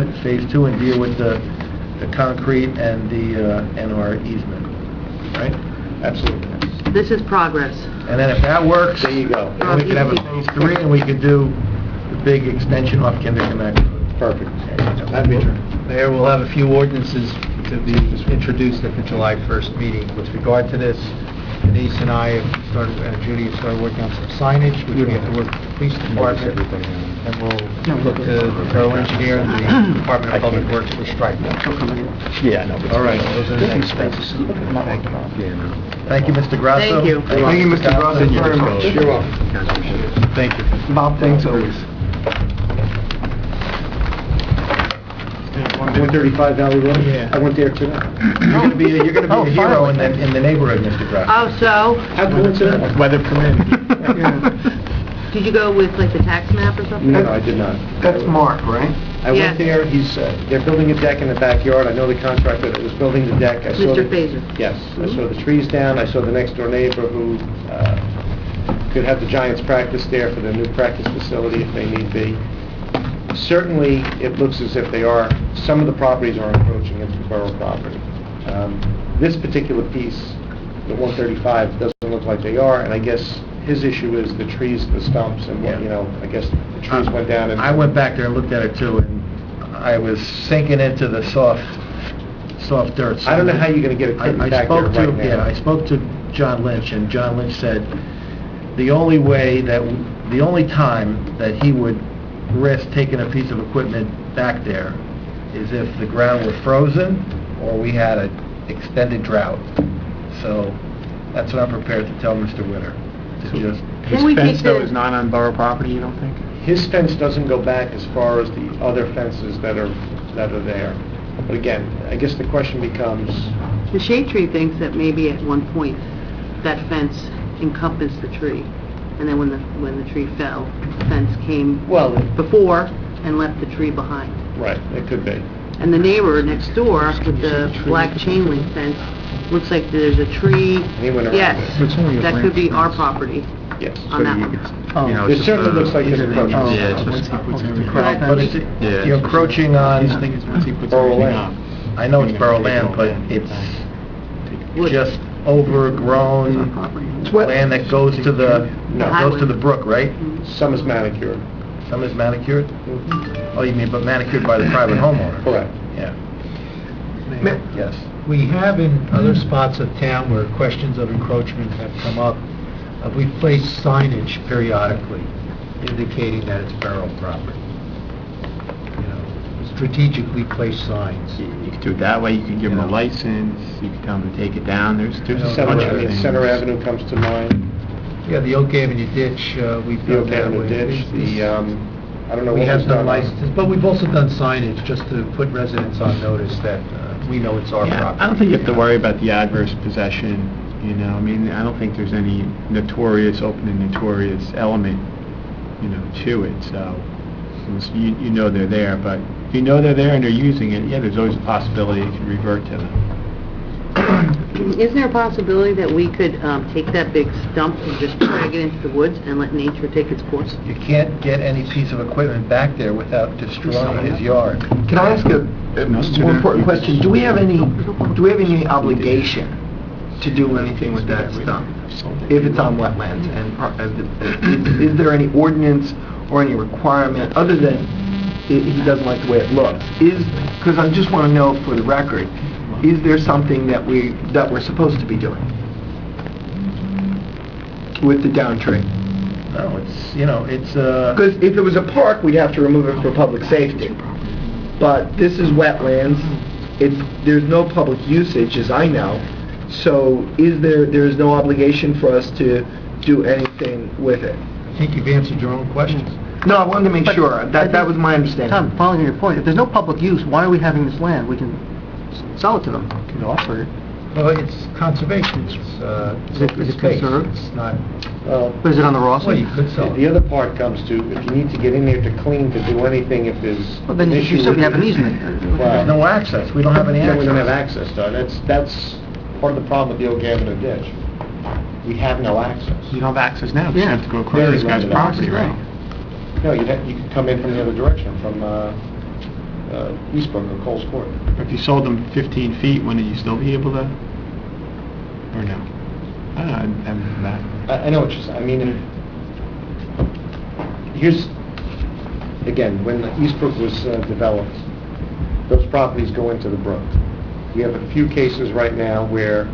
and deal with the concrete and and our easement, right? Absolutely. This is progress. And then if that works, There you go. then we could have a phase three and we could do the big extension off Kennecott. Perfect. That'd be true. Mayor, we'll have a few ordinances to be introduced at the July 1st meeting. With regard to this, Denise and I have started, and Judy have started working on some signage, which we have to work with the police department, and we'll look to the borough engineer and the Department of Public Works for striping. Yeah, no. All right, those are the next steps. Thank you, Mr. Grasso. Thank you. Thank you, Mr. Grasso, very much. You're welcome. Thank you. Bob, thanks always. 135 Valley Road? Yeah. I went there today. You're gonna be a hero in the neighborhood, Mr. Grasso. Oh, so, How coincidental. Weather permitting. did you go with like the tax map or something? No, I did not. That's Mark, right? I went Yes. there, they're building a deck in the backyard, I know the contractor that was building the deck. I saw Mr. the- Phaser. Yes, I saw the trees down, I saw the next door neighbor who could have the Giants practice there for their new practice facility if they need be. Certainly, it looks as if some of the properties are encroaching into borough property. This particular piece, the 135, doesn't look like they are, and I guess his issue is the trees, the stumps, and what, I guess the trees went down and... I went back there and looked at it too, and I was sinking into the soft dirt. I don't know how you're going to get equipment back there right now. I spoke to John Lynch, and John Lynch said the only time that he would risk taking a piece of equipment back there is if the ground were frozen or we had an extended drought. So that's what I'm prepared to tell Mr. Witter, to just... Can we This take fence, though, the- is not on borough property, you don't think? His fence doesn't go back as far as the other fences that are there. But again, I guess the question becomes, The shade tree thinks that maybe at one point that fence encompassed the tree, and then when the tree fell, the fence came well, before and left the tree behind. right, it could be. And the neighbor next door with the black chain link fence, looks like there's a tree. He went around Yes, it. It's only a that could be branch our property Yes. on that one. It certainly looks like an encroachment. Yeah, it's just- But it's, Yeah. you're encroaching on borough land. I know it's borough land, but it's just overgrown land that goes to the, goes to the brook, right? Some is manicured. Some is manicured? Oh, you mean, but manicured by the private homeowner? Correct. Yeah. Yes. We have in other spots of town where questions of encroachment have come up, we've placed signage periodically indicating that it's borough property. You know, strategically placed signs. You could do it that way, you can give them a license, you can tell them to take it down, there's a bunch of things. Center Avenue comes to mind. Yeah, the Oak Avenue ditch, we've The done Oak that Avenue way. ditch, I don't know We what was have done done. licenses, but we've also done signage just to put residents on notice that we know it's our Yeah, property. I don't think you have to worry about the adverse possession, you know, I mean, I don't think there's any notorious, open and notorious element, you know, to it, so, you know they're there, but if you know they're there and they're using it, yeah, there's always a possibility it could revert to them. Isn't there a possibility that we could take that big stump and just drag it into the woods and let nature take its course? You can't get any piece of equipment back there without destroying his yard. Can I ask a more important question? Do we have any obligation to do anything with that stump if it's on wetlands? And is there any ordinance or any requirement other than he doesn't like the way it looks? Because I just want to know for the record, is there something that we're supposed to be doing with the down tree? No, it's, you know, it's, Because if it was a park, we'd have to remove it for public safety. But this is wetlands, there's no public usage, as I know, so there's no obligation for us to do anything with it? I think you've answered your own questions. No, I wanted to make sure, that was my understanding. Tom, following your point, if there's no public use, why are we having this land? We can sell it to them. Can offer it. Well, it's conservation, it's, Is it space. conserved? It's not, But is it on the Ross? well, you could sell The it. other part comes to, if you need to get in there to clean, to do anything, if there's Well, then an you issue said we with have an it. easement. there's no access, we don't have any Yeah, access. we don't have access to it. That's part of the problem with the Oak Avenue ditch. We have no access. You don't have access now, because you Yeah. have to go across Very this guy's limited property, access. right? No, you could come in from the other direction, from Eastbrook or Coles Court. If you sold them 15 feet, wouldn't you still be able to, or no? I don't know, I haven't done that. I know what you're saying. I mean, here's, again, when Eastbrook was developed, those properties go into the brook. We have a few cases right now where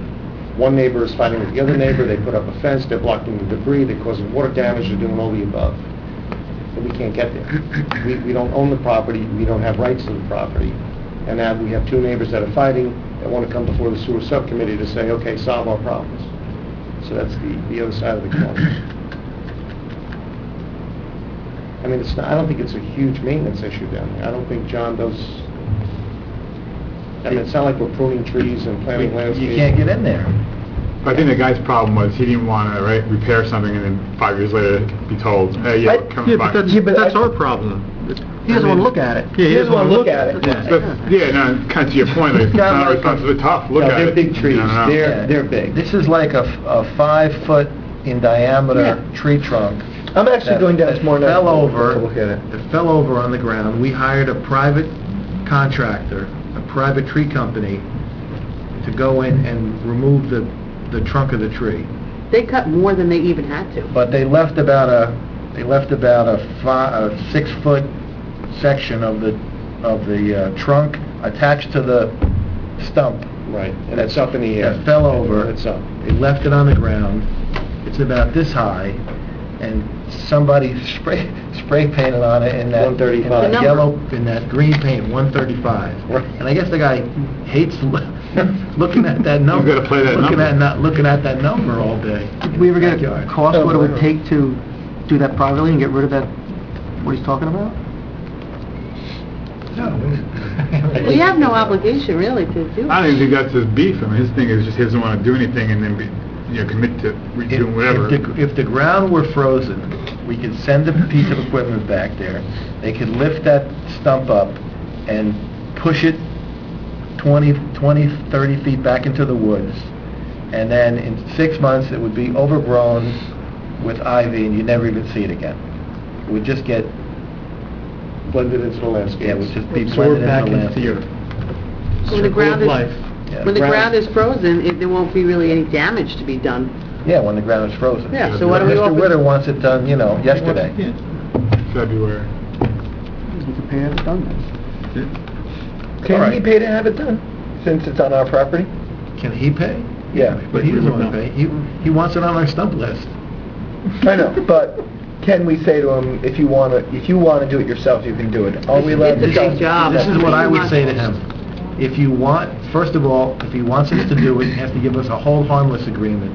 one neighbor is fighting with the other neighbor, they put up a fence, they're blocking the debris, they're causing water damage, they're doing all the above. But we can't get there. We don't own the property, we don't have rights to the property. And now we have two neighbors that are fighting, that want to come before the sewer subcommittee to say, okay, solve our problems. So that's the other side of the coin. I mean, it's not, I don't think it's a huge maintenance issue down there. I don't think John does, I mean, it's not like we're pruning trees and planting landscapes. You can't get in there. I think the guy's problem was he didn't want to, right, repair something and then 5 years later be told, hey, yeah, come by. that's our problem. He doesn't want to look at it. He doesn't want to look at it. Yeah, no, kind of to your point, like, it's not our responsibility, tough, look No, at it. they're big trees. No, no, no. They're big. This is like a 5 foot in diameter tree trunk. I'm actually going down tomorrow night. Fell over, to look at it. it fell over on the ground. We hired a private contractor, a private tree company, to go in and remove the trunk of the tree. They cut more than they even had to. But they left about a 6 foot section of the trunk attached to the stump. Right, and it's up in the air. That fell over. It's up. They left it on the ground. It's about this high, and somebody spray painted on it in that 135. in that yellow, in that green paint, 135. Right. And I guess the guy hates looking at that number. You've got to play that number. Looking at that number all day. Did we ever get a Backyard. cost what it would take to do that privately and get rid of that, what he's talking about? No. We have no obligation really to do I it. don't even think that's his beef. I mean, his thing is just he doesn't want to do anything and then commit to doing whatever. If the ground were frozen, we could send a piece of equipment back there. They could lift that stump up and push it 20, 30 feet back into the woods, and then in 6 months, it would be overgrown with ivy, and you'd never even see it again. It would just get... Blended into the landscape. Yeah, it would just be Absorb blended back into the into your landscape. When the ground of is, life. Yeah. when the ground is frozen, there won't be really any damage to be done. Yeah, when the ground is frozen. Yeah, so why don't we Mr. offer- Witter wants it done, yesterday. February. You can pay to have it done then. All Can right. he pay to have it done, since it's on our property? Can he pay? Yeah. But he doesn't want to pay. He wants it on our stump list. I know, but can we say to him, if you want to do it yourself, you can do it? Are we allowed to It's a tell big job. This is what I would He say to wants- him. If you want, first of all, if he wants us to do it, he has to give us a hold harmless agreement.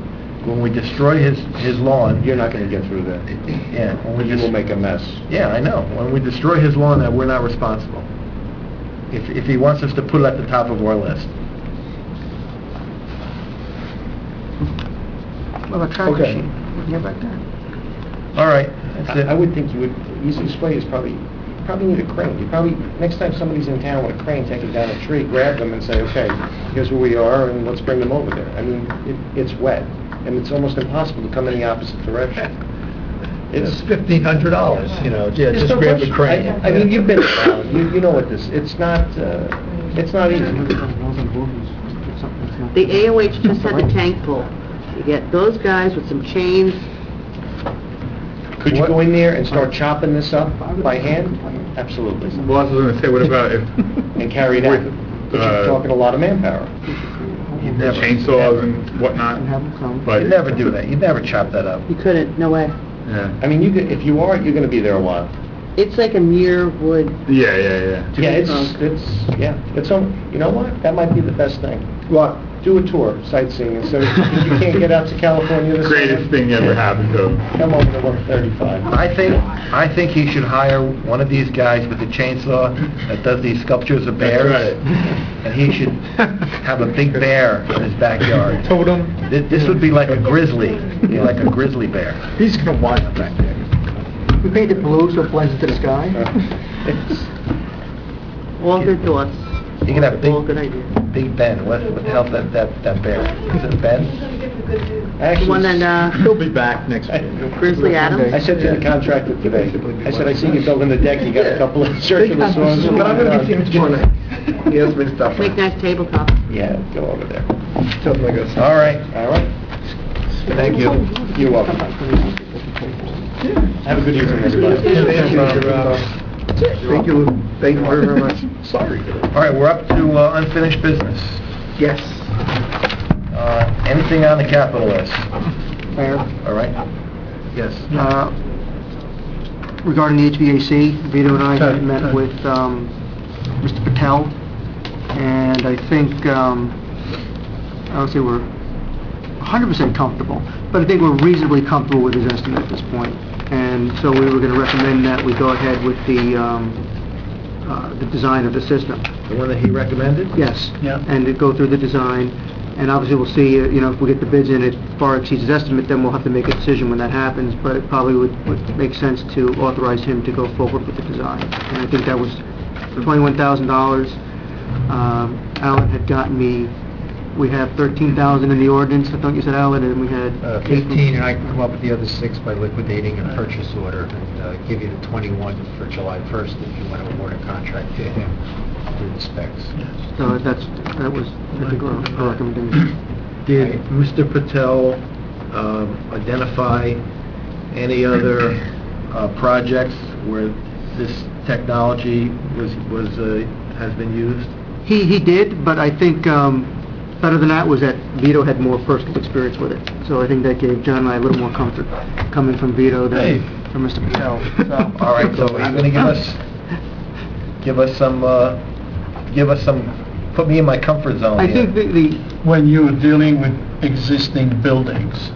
When we destroy his lawn... You're not going to get through that. Yeah. When we You will make a mess. Yeah, I know. When we destroy his lawn, that we're not responsible. If he wants us to put it at the top of our list. What about track Okay. machine? We can get back there. All right, that's it. I would think you would, easiest way is probably need a crane. You probably, next time somebody's in town with a crane, take it down a tree, grab them and say, okay, here's where we are, and let's bring them over there. I mean, it's wet, and it's almost impossible to come in the opposite direction. It's $1,500, Yeah, just grab the crane. I mean, you've been around, you know what this, it's not easy. The AOH just had the tank pull. You get those guys with some chains. Could you go in there and start chopping this up by hand? Absolutely. Well, I was going to say, what about if... And carry it out. But you're talking a lot of manpower. You'd never... chainsaws and whatnot? But You'd never do that. You'd never chop that up. You couldn't, no way. Yeah. I mean, if you are, you're going to be there a while. It's like a mere wood. Yeah. Yeah, it's you know what? That might be the best thing. What? Do a tour, sightseeing, and so if you can't get out to California this Greatest summer, thing ever happened to him. come over to 135. I think he should hire one of these guys with a chainsaw that does these sculptures of bears. That's right. And he should have a big bear in his backyard. Totem. This would be like a grizzly, like a grizzly bear. He's gonna want it back there. We paint it blue so it blends into the sky. All good thoughts. You can have All good ideas. Big Ben. What the hell's that bear? Is it Ben? The one that, He'll be back next week. Grizzly Adams? I said to the contractor today, I said, I see you building the deck, you got a couple of circular saws. But I'm going to be seeing him tomorrow night. He has me stuff. Make nice tabletop. Yeah, go over there. Tell him I got some. All right. Thank you. You're welcome. Have a good evening, everybody. Thank you very much. Sorry. All right, we're up to unfinished business. Yes. Anything on the capital list? Mayor, All right? Yes. regarding the HVAC, Vito and I had met with Mr. Patel, and I think, I don't say we're 100% comfortable, but I think we're reasonably comfortable with his estimate at this point. And so we were going to recommend that we go ahead with the design of the system. The one that he recommended? Yes. Yeah. And to go through the design, and obviously we'll see, if we get the bids in, it far exceeds his estimate, then we'll have to make a decision when that happens, but it probably would make sense to authorize him to go forward with the design. And I think that was $21,000. Alan had gotten me, we have 13,000 in the ordinance, I thought you said, Alan, and we had... 15, and I can come up with the other 6 by liquidating a purchase order, and give you the 21 for July 1st if you want to award a contract to him through the specs. So that was, I think, our recommendation. Did Mr. Patel identify any other projects where this technology has been used? He did, but I think better than that was that Vito had more personal experience with it. So I think that gave John and I a little more comfort coming from Vito than from Mr. Patel. So, All right, so are you going to give us some, put me in my comfort zone I here. think When you're dealing with existing buildings,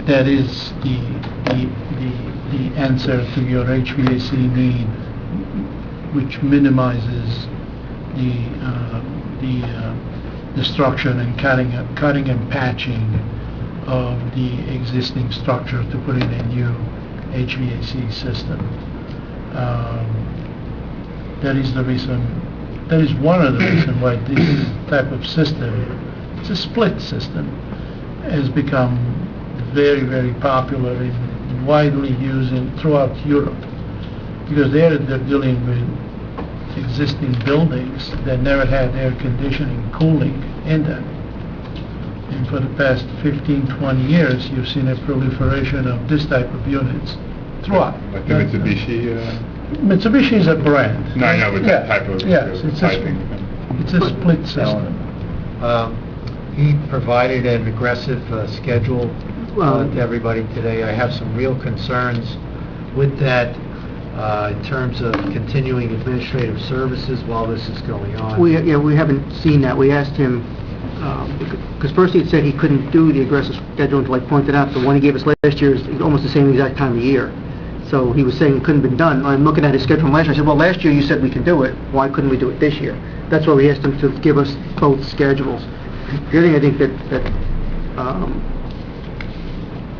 that is the answer to your HVAC need, which minimizes the destruction and cutting and patching of the existing structure to put in a new HVAC system. That is the reason That is one of the reasons why this type of system, it's a split system, has become very, very popular and widely used throughout Europe. Because they're dealing with existing buildings that never had air conditioning, cooling in them. And for the past 15, 20 years, you've seen a proliferation of this type of units throughout. Like the Mitsubishi, Mitsubishi is a brand. No, I know, but that type of Yes, it's a split system. He provided an aggressive schedule to everybody today. I have some real concerns with that in terms of continuing administrative services while this is going on. We haven't seen that. We asked him, because first he had said he couldn't do the aggressive schedule until I pointed out the one he gave us last year is almost the same exact time of year. So he was saying it couldn't have been done. I'm looking at his schedule from last year. I said, well, last year you said we can do it. Why couldn't we do it this year? That's why we asked him to give us both schedules. The other thing I think that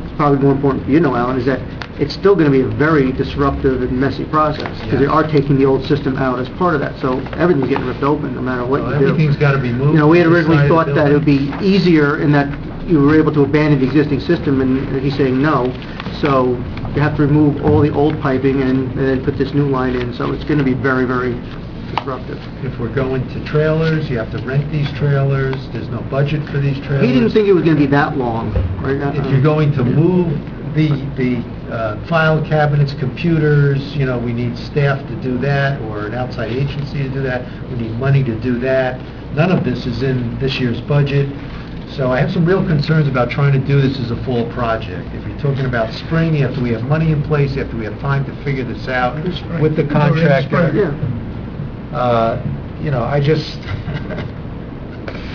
is probably more important for you, Alan, is that it's still going to be a very disruptive and messy process because they are taking the old system out as part of that. So everything's getting ripped open no matter what you do. Everything's got to be moved. You know, we had originally inside thought the that it would building. be easier in that you were able to abandon the existing system, and he's saying no. So you have to remove all the old piping and then put this new line in. So it's going to be very, very disruptive. If we're going to trailers, you have to rent these trailers. There's no budget for these trailers. He didn't think it was going to be that long. Right? If you're going to move the file cabinets, computers, you know, we need staff to do that, or an outside agency to do that. We need money to do that. None of this is in this year's budget. So I have some real concerns about trying to do this as a fall project. If you're talking about spring, we have money in place, we have time to figure this out with the contractor. You know, I just...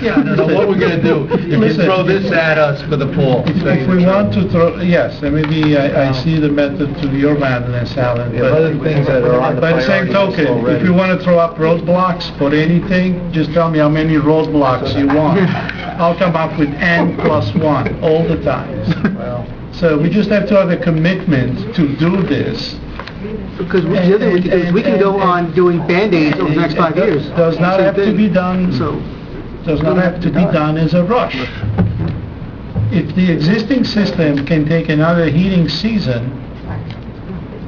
Yeah, I don't know what we're going to do if you throw this at us for the fall. If we want to throw, yes, and maybe I see the method to your madness, Alan. We have other things that are on the by the same priority list token, already. if you want to throw up roadblocks for anything, just tell me how many roadblocks you want. I'll come up with N+1 all the time. Well, So we just have to have a commitment to do this. Because the other thing we can do is we can go on doing Band-Aids over the next 5 years. Does not have to be done. So Does not have to be done as a rush. If the existing system can take another heating season,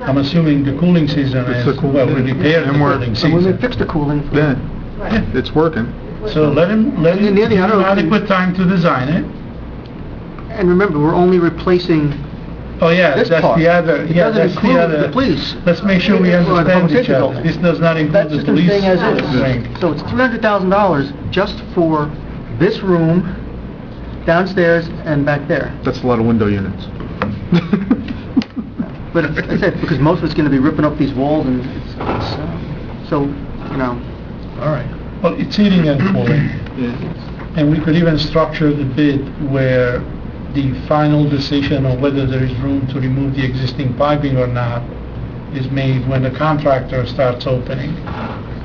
I'm assuming the cooling season is, well, we repaired the cooling so when we season. fix the cooling. Yeah, it's working. So let him And then the other thing, I don't know, adequate time to design it. And remember, we're only replacing Oh, yeah, this that's part. the other, It yeah, doesn't that's the include other. the police. Let's make sure we Or the understand public each safety other. building. This does not include That the system police staying as is. wing. So it's $300,000 just for this room, downstairs, and back there. That's a lot of window units. But as I said, because most of it's going to be ripping up these walls, and so, you know. All right. Well, it's heating and cooling. And we could even structure the bid where the final decision on whether there is room to remove the existing piping or not is made when the contractor starts opening,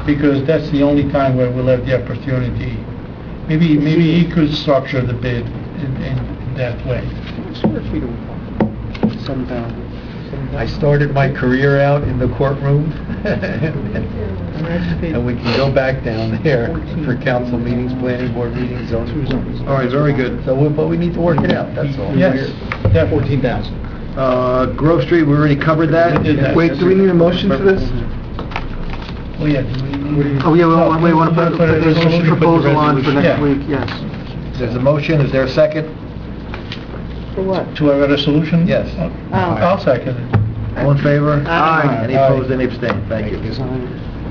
because that's the only time where we'll have the opportunity. Maybe he could structure the bid in that way. I started my career out in the courtroom, and we can go back down there for council meetings, planning board meetings, zoning boards. All right, very good. So, but we need to work it out, that's all. Yes, yeah, 14,000. Grove Street, we already covered that. We did that. Wait, do we need a motion for this? Oh, yeah. Do we need- Oh, yeah, we want to put a resolution, proposal on for next Yeah. week, yes. There's a motion, is there a second? For what? To have a resolution? Yes. I'll second it. All in favor? Aye. Any opposed, any abstained? Thank you.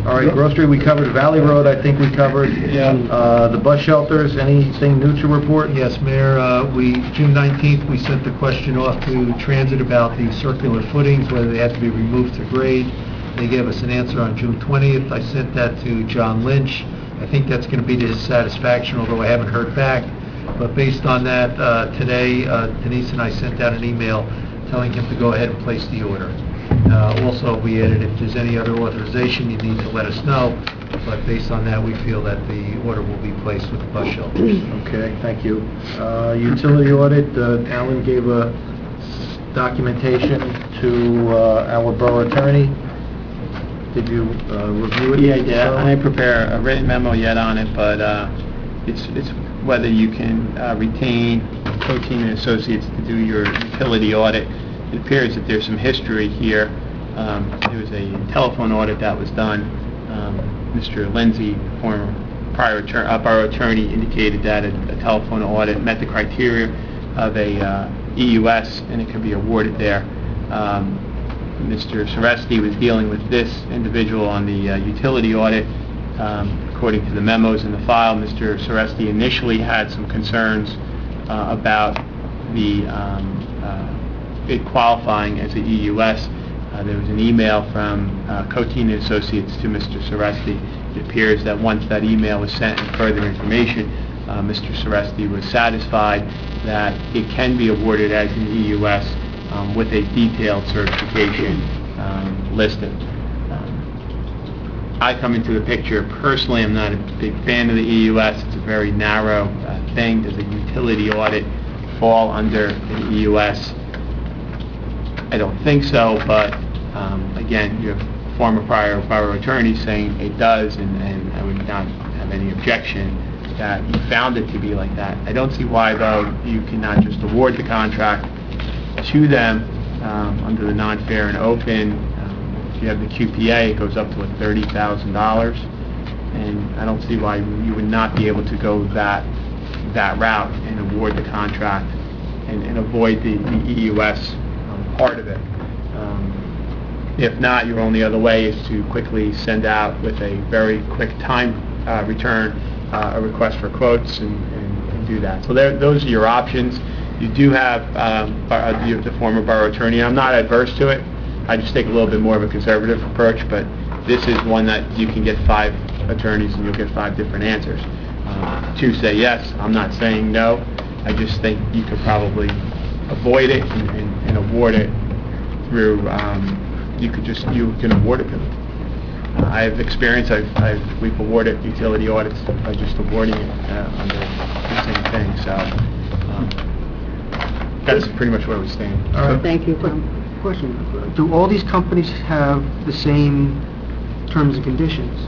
All right, Grove Street, we covered. Valley Road, I think we covered. Yeah. The bus shelters, anything new to report? Yes, Mayor, June 19th, we sent the question off to Transit about the circular footings, whether they had to be removed to grade. They gave us an answer on June 20th. I sent that to John Lynch. I think that's going to be to his satisfaction, although I haven't heard back. But based on that, today, Denise and I sent out an email telling him to go ahead and place the order. Also, we added, if there's any other authorization, you need to let us know. But based on that, we feel that the order will be placed with the bus shelters. Okay, thank you. Utility audit, Alan gave a documentation to our borough attorney. Did you review it? Yeah, I did. I didn't prepare a written memo yet on it, but it's whether you can retain Coteen and Associates to do your utility audit. It appears that there's some history here. There was a telephone audit that was done. Mr. Lindsay, former borough attorney, indicated that a telephone audit met the criteria of a EUS, and it could be awarded there. Mr. Soresti was dealing with this individual on the utility audit. According to the memos in the file, Mr. Soresti initially had some concerns about the it qualifying as a EUS. There was an email from Coteen and Associates to Mr. Soresti. It appears that once that email was sent and further information, Mr. Soresti was satisfied that it can be awarded as an EUS with a detailed certification listed. I come into the picture personally. I'm not a big fan of the EUS. It's a very narrow thing. Does a utility audit fall under an EUS? I don't think so, but again, you have former prior borough attorney saying it does, and I would not have any objection that you found it to be like that. I don't see why, though, you cannot just award the contract to them under the non-fair and open. If you have the QPA, it goes up to $30,000, and I don't see why you would not be able to go that route and award the contract and avoid the EUS part of it. If not, your only other way is to quickly send out with a very quick time return a request for quotes and do that. So those are your options. You do have the former borough attorney. I'm not adverse to it. I just take a little bit more of a conservative approach, but this is one that you can get 5 attorneys and you'll get 5 different answers. 2 say yes. I'm not saying no. I just think you could probably avoid it and award it through, you can award it to them. I have experience, we've awarded utility audits by just awarding it under the same thing, so that's pretty much where we stand. All right. Thank you, Tom. Question, do all these companies have the same terms and conditions?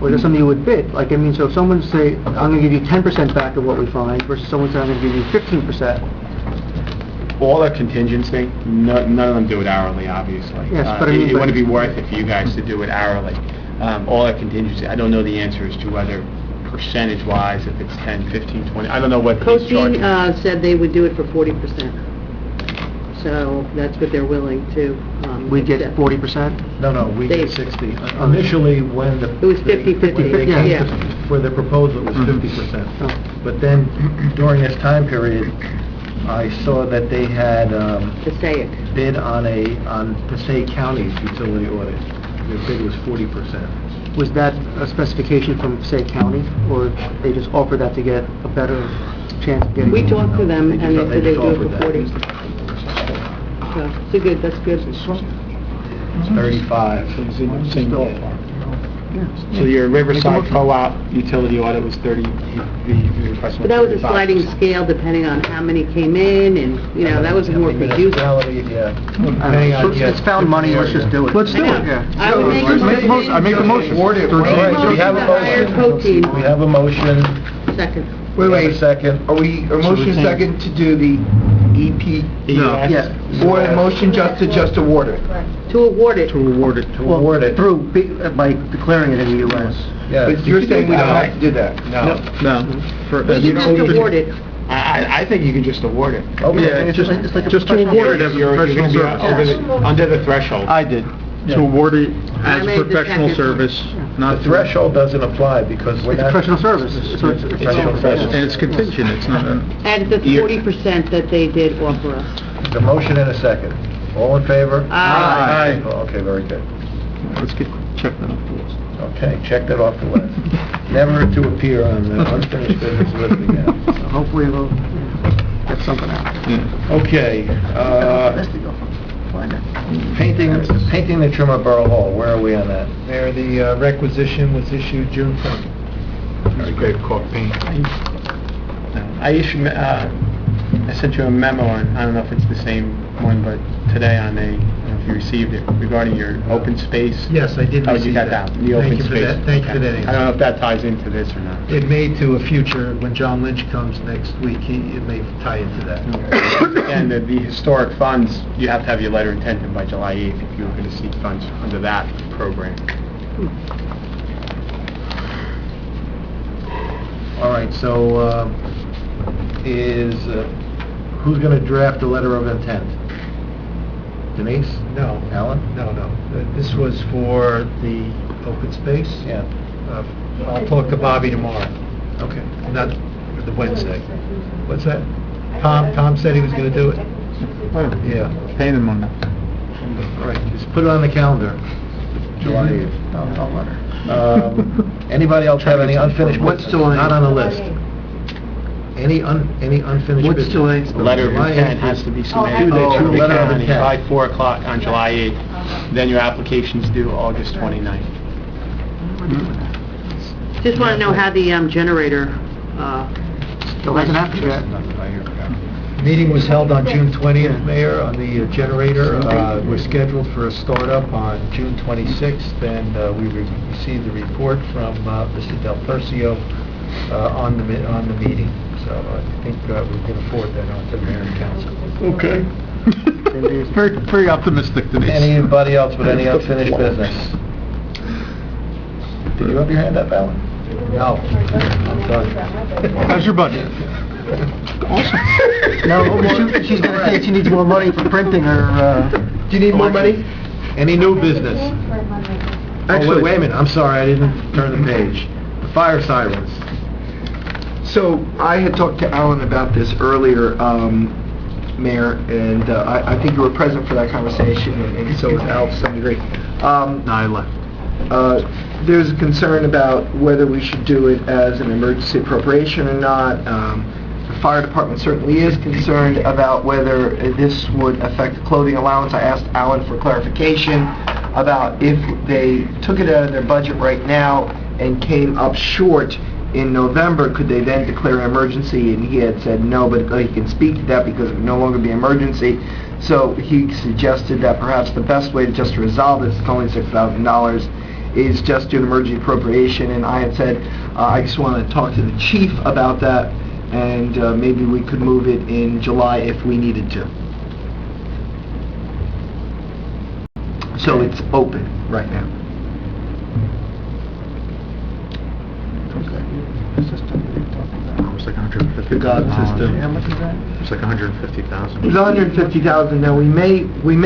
Or is there something you would bid? Like, I mean, so if someone say, I'm going to give you 10% back of what we find, versus someone saying, I'm going to give you 15%. All are contingency. None of them do it hourly, obviously. Yes, but I mean, it wouldn't be worth it for you guys to do it hourly. All are contingency. I don't know the answer as to whether percentage-wise, if it's 10, 15, 20. I don't know what he's charging. Coteen said they would do it for 40%. So that's what they're willing to We get accept. 40%? No, we They- did 60. Initially, when the... It was 50-50, when they came yeah. For the proposal, it was 50%. Oh. But then, during this time period, I saw that they had Passaic. bid on Passaic County's utility audit. Their bid was 40%. Was that a specification from, say, county, or they just offered that to get a better chance of getting... We talked to them, and they said they'd do it for 40. It's So, that's good. 35. So your Riverside Co-op utility audit was 30, the request But that was a 35%. sliding scale depending on how many came in, and, that was more produced. Municipality, yeah. It's found money, let's just do it. Let's do it. Yeah. I would make a motion. I make a motion. Award it. Make a All right, motion we have a to hire motion. Coteen. We have a motion. Second. Wait, second. Are we, a motion second to do the EP? No. Yeah. Or a motion just award it? To award it. To award it. Through, by declaring it in the U.S. Yeah. But you're saying we don't have to do that? No. We should just award it. I think you can just award it. Okay, It's like a Just to professional award it service. as a You're professional gonna be service. under the threshold. I did. To award it I as made a the professional second. service, The not... threshold doesn't apply because we're It's a not... professional service. So it's Professional And service. it's contingent, it's not a... And the 40% that they did offer us. The motion and a second. All in favor? Aye. Okay, very good. Let's check that off the list. Okay, check that off the list. Never to appear on the unfinished business list again. So hopefully we'll get something out. Yeah. Okay, Let's go find it. painting the Trimmer Borough Hall, where are we on that? There, the requisition was issued June 20th. Very good, caulk paint. I issued I sent you a memo on, I don't know if it's the same one, but today on I don't know if you received it, regarding your open space. Yes, I did Oh, receive you got that. that, the open Thank you for space. that. Thank you for that Okay. answer. I don't know if that ties into this or not. It may to a future, when John Lynch comes next week, it may tie into that. And the historic funds, you have to have your letter of intent in by July 8th if you were going to seek funds under that program. All right, so, who's gonna draft a letter of intent? Denise? No. Alan? No. This was for the open space? Yeah. I'll talk to Bobby tomorrow. Okay. Not the Wednesday. What's that? Tom said he was gonna do it? Yeah. Paying them on that. All right, just put it on the calendar, July 8th. I'll let her. Anybody else have any unfinished What's business? July? Not on the list. Any unfinished business? What's July? The letter of July intent 8th has to be is- submitted Oh, to the letter of county intent. by 4 o'clock on July 8th. Then your application's due August 29th. Just want to know how the generator, Still hasn't happened yet. Meeting was held on June 20th, Mayor, on the generator. We're scheduled for a startup on June 26th, and we received the report from Mr. Del Percio on the meeting. So I think we can forward that on to the Mayor and Council. Okay. Very optimistic, Denise. Anybody else with any unfinished business? Did you have your hand up, Alan? No, I'm done. How's your budget? No, she's gonna say she needs more money for printing her, Do you need more money? Any new business? Actually- Wait a minute, I'm sorry, I didn't turn the page. The fire sirens. So I had talked to Alan about this earlier, Mayor, and I think you were present for that conversation, and so was Al to some degree. No, I left. There's a concern about whether we should do it as an emergency appropriation or not. The fire department certainly is concerned about whether this would affect the clothing allowance. I asked Alan for clarification about if they took it out of their budget right now and came up short in November, could they then declare an emergency? And he had said no, but he can speak to that because it would no longer be an emergency. So he suggested that perhaps the best way to just resolve this, it's only $6,000, is just do an emergency appropriation. And I had said, I just want to talk to the chief about that, and maybe we could move it in July if we needed to. So it's open right now. It's like 150. The God system. How much is that? It's like 150,000. It's 150,000. Now, we may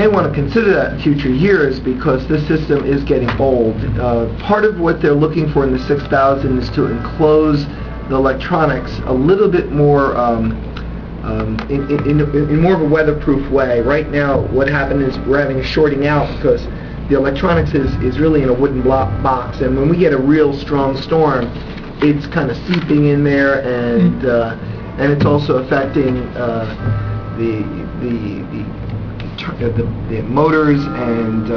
want to consider that in future years because this system is getting old. Part of what they're looking for in the 6,000 is to enclose the electronics a little bit more in more of a weatherproof way. Right now, what happened is we're having a shorting out because the electronics is really in a wooden block box, and when we get a real strong storm, it's kind of seeping in there, and it's also affecting the motors, and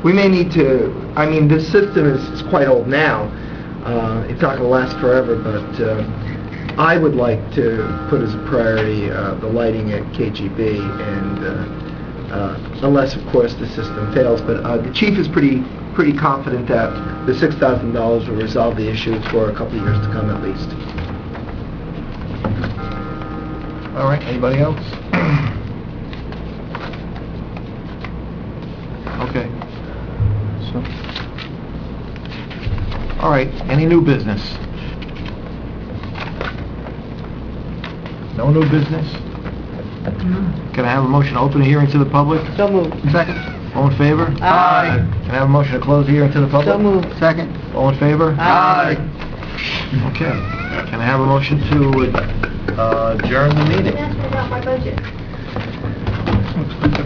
we may need to. I mean, this system is quite old now. It's not going to last forever, but I would like to put as a priority the lighting at KGB, and unless, of course, the system fails. But the chief is pretty confident that the $6,000 will resolve the issue for a couple of years to come at least. All right, anybody else? Okay. So, all right, any new business? No new business? Can I have a motion to open the hearing to the public? So moved. Second. All in favor? Aye. Can I have a motion to close the hearing to the public? So moved. Second. All in favor? Aye. Okay. Can I have a motion to adjourn the meeting? That's about my budget. Can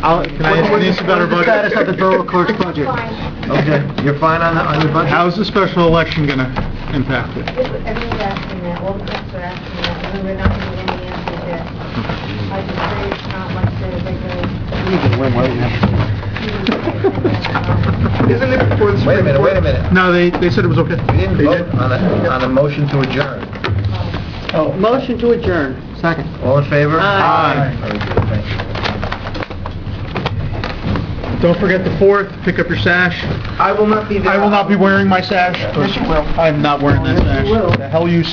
I ask Denise about her What's the status of the budget? borough clerk's budget? Fine. Okay, you're fine on your budget? How's the special election gonna impact it? Everyone's asking that, all the clerks are asking that, and we're not getting any answers yet. I just say it's not like the regular... Isn't it before the Wait a Supreme minute, Court? wait a minute. No, they said it was okay. We didn't vote on a motion to adjourn. Motion to adjourn. Second. All in favor? Aye. Very good, thank you. Don't forget the 4th, pick up your sash. I will not be there. I will not be wearing my sash. Yes, you will. I'm not wearing that Yes, sash. you will. The hell you say?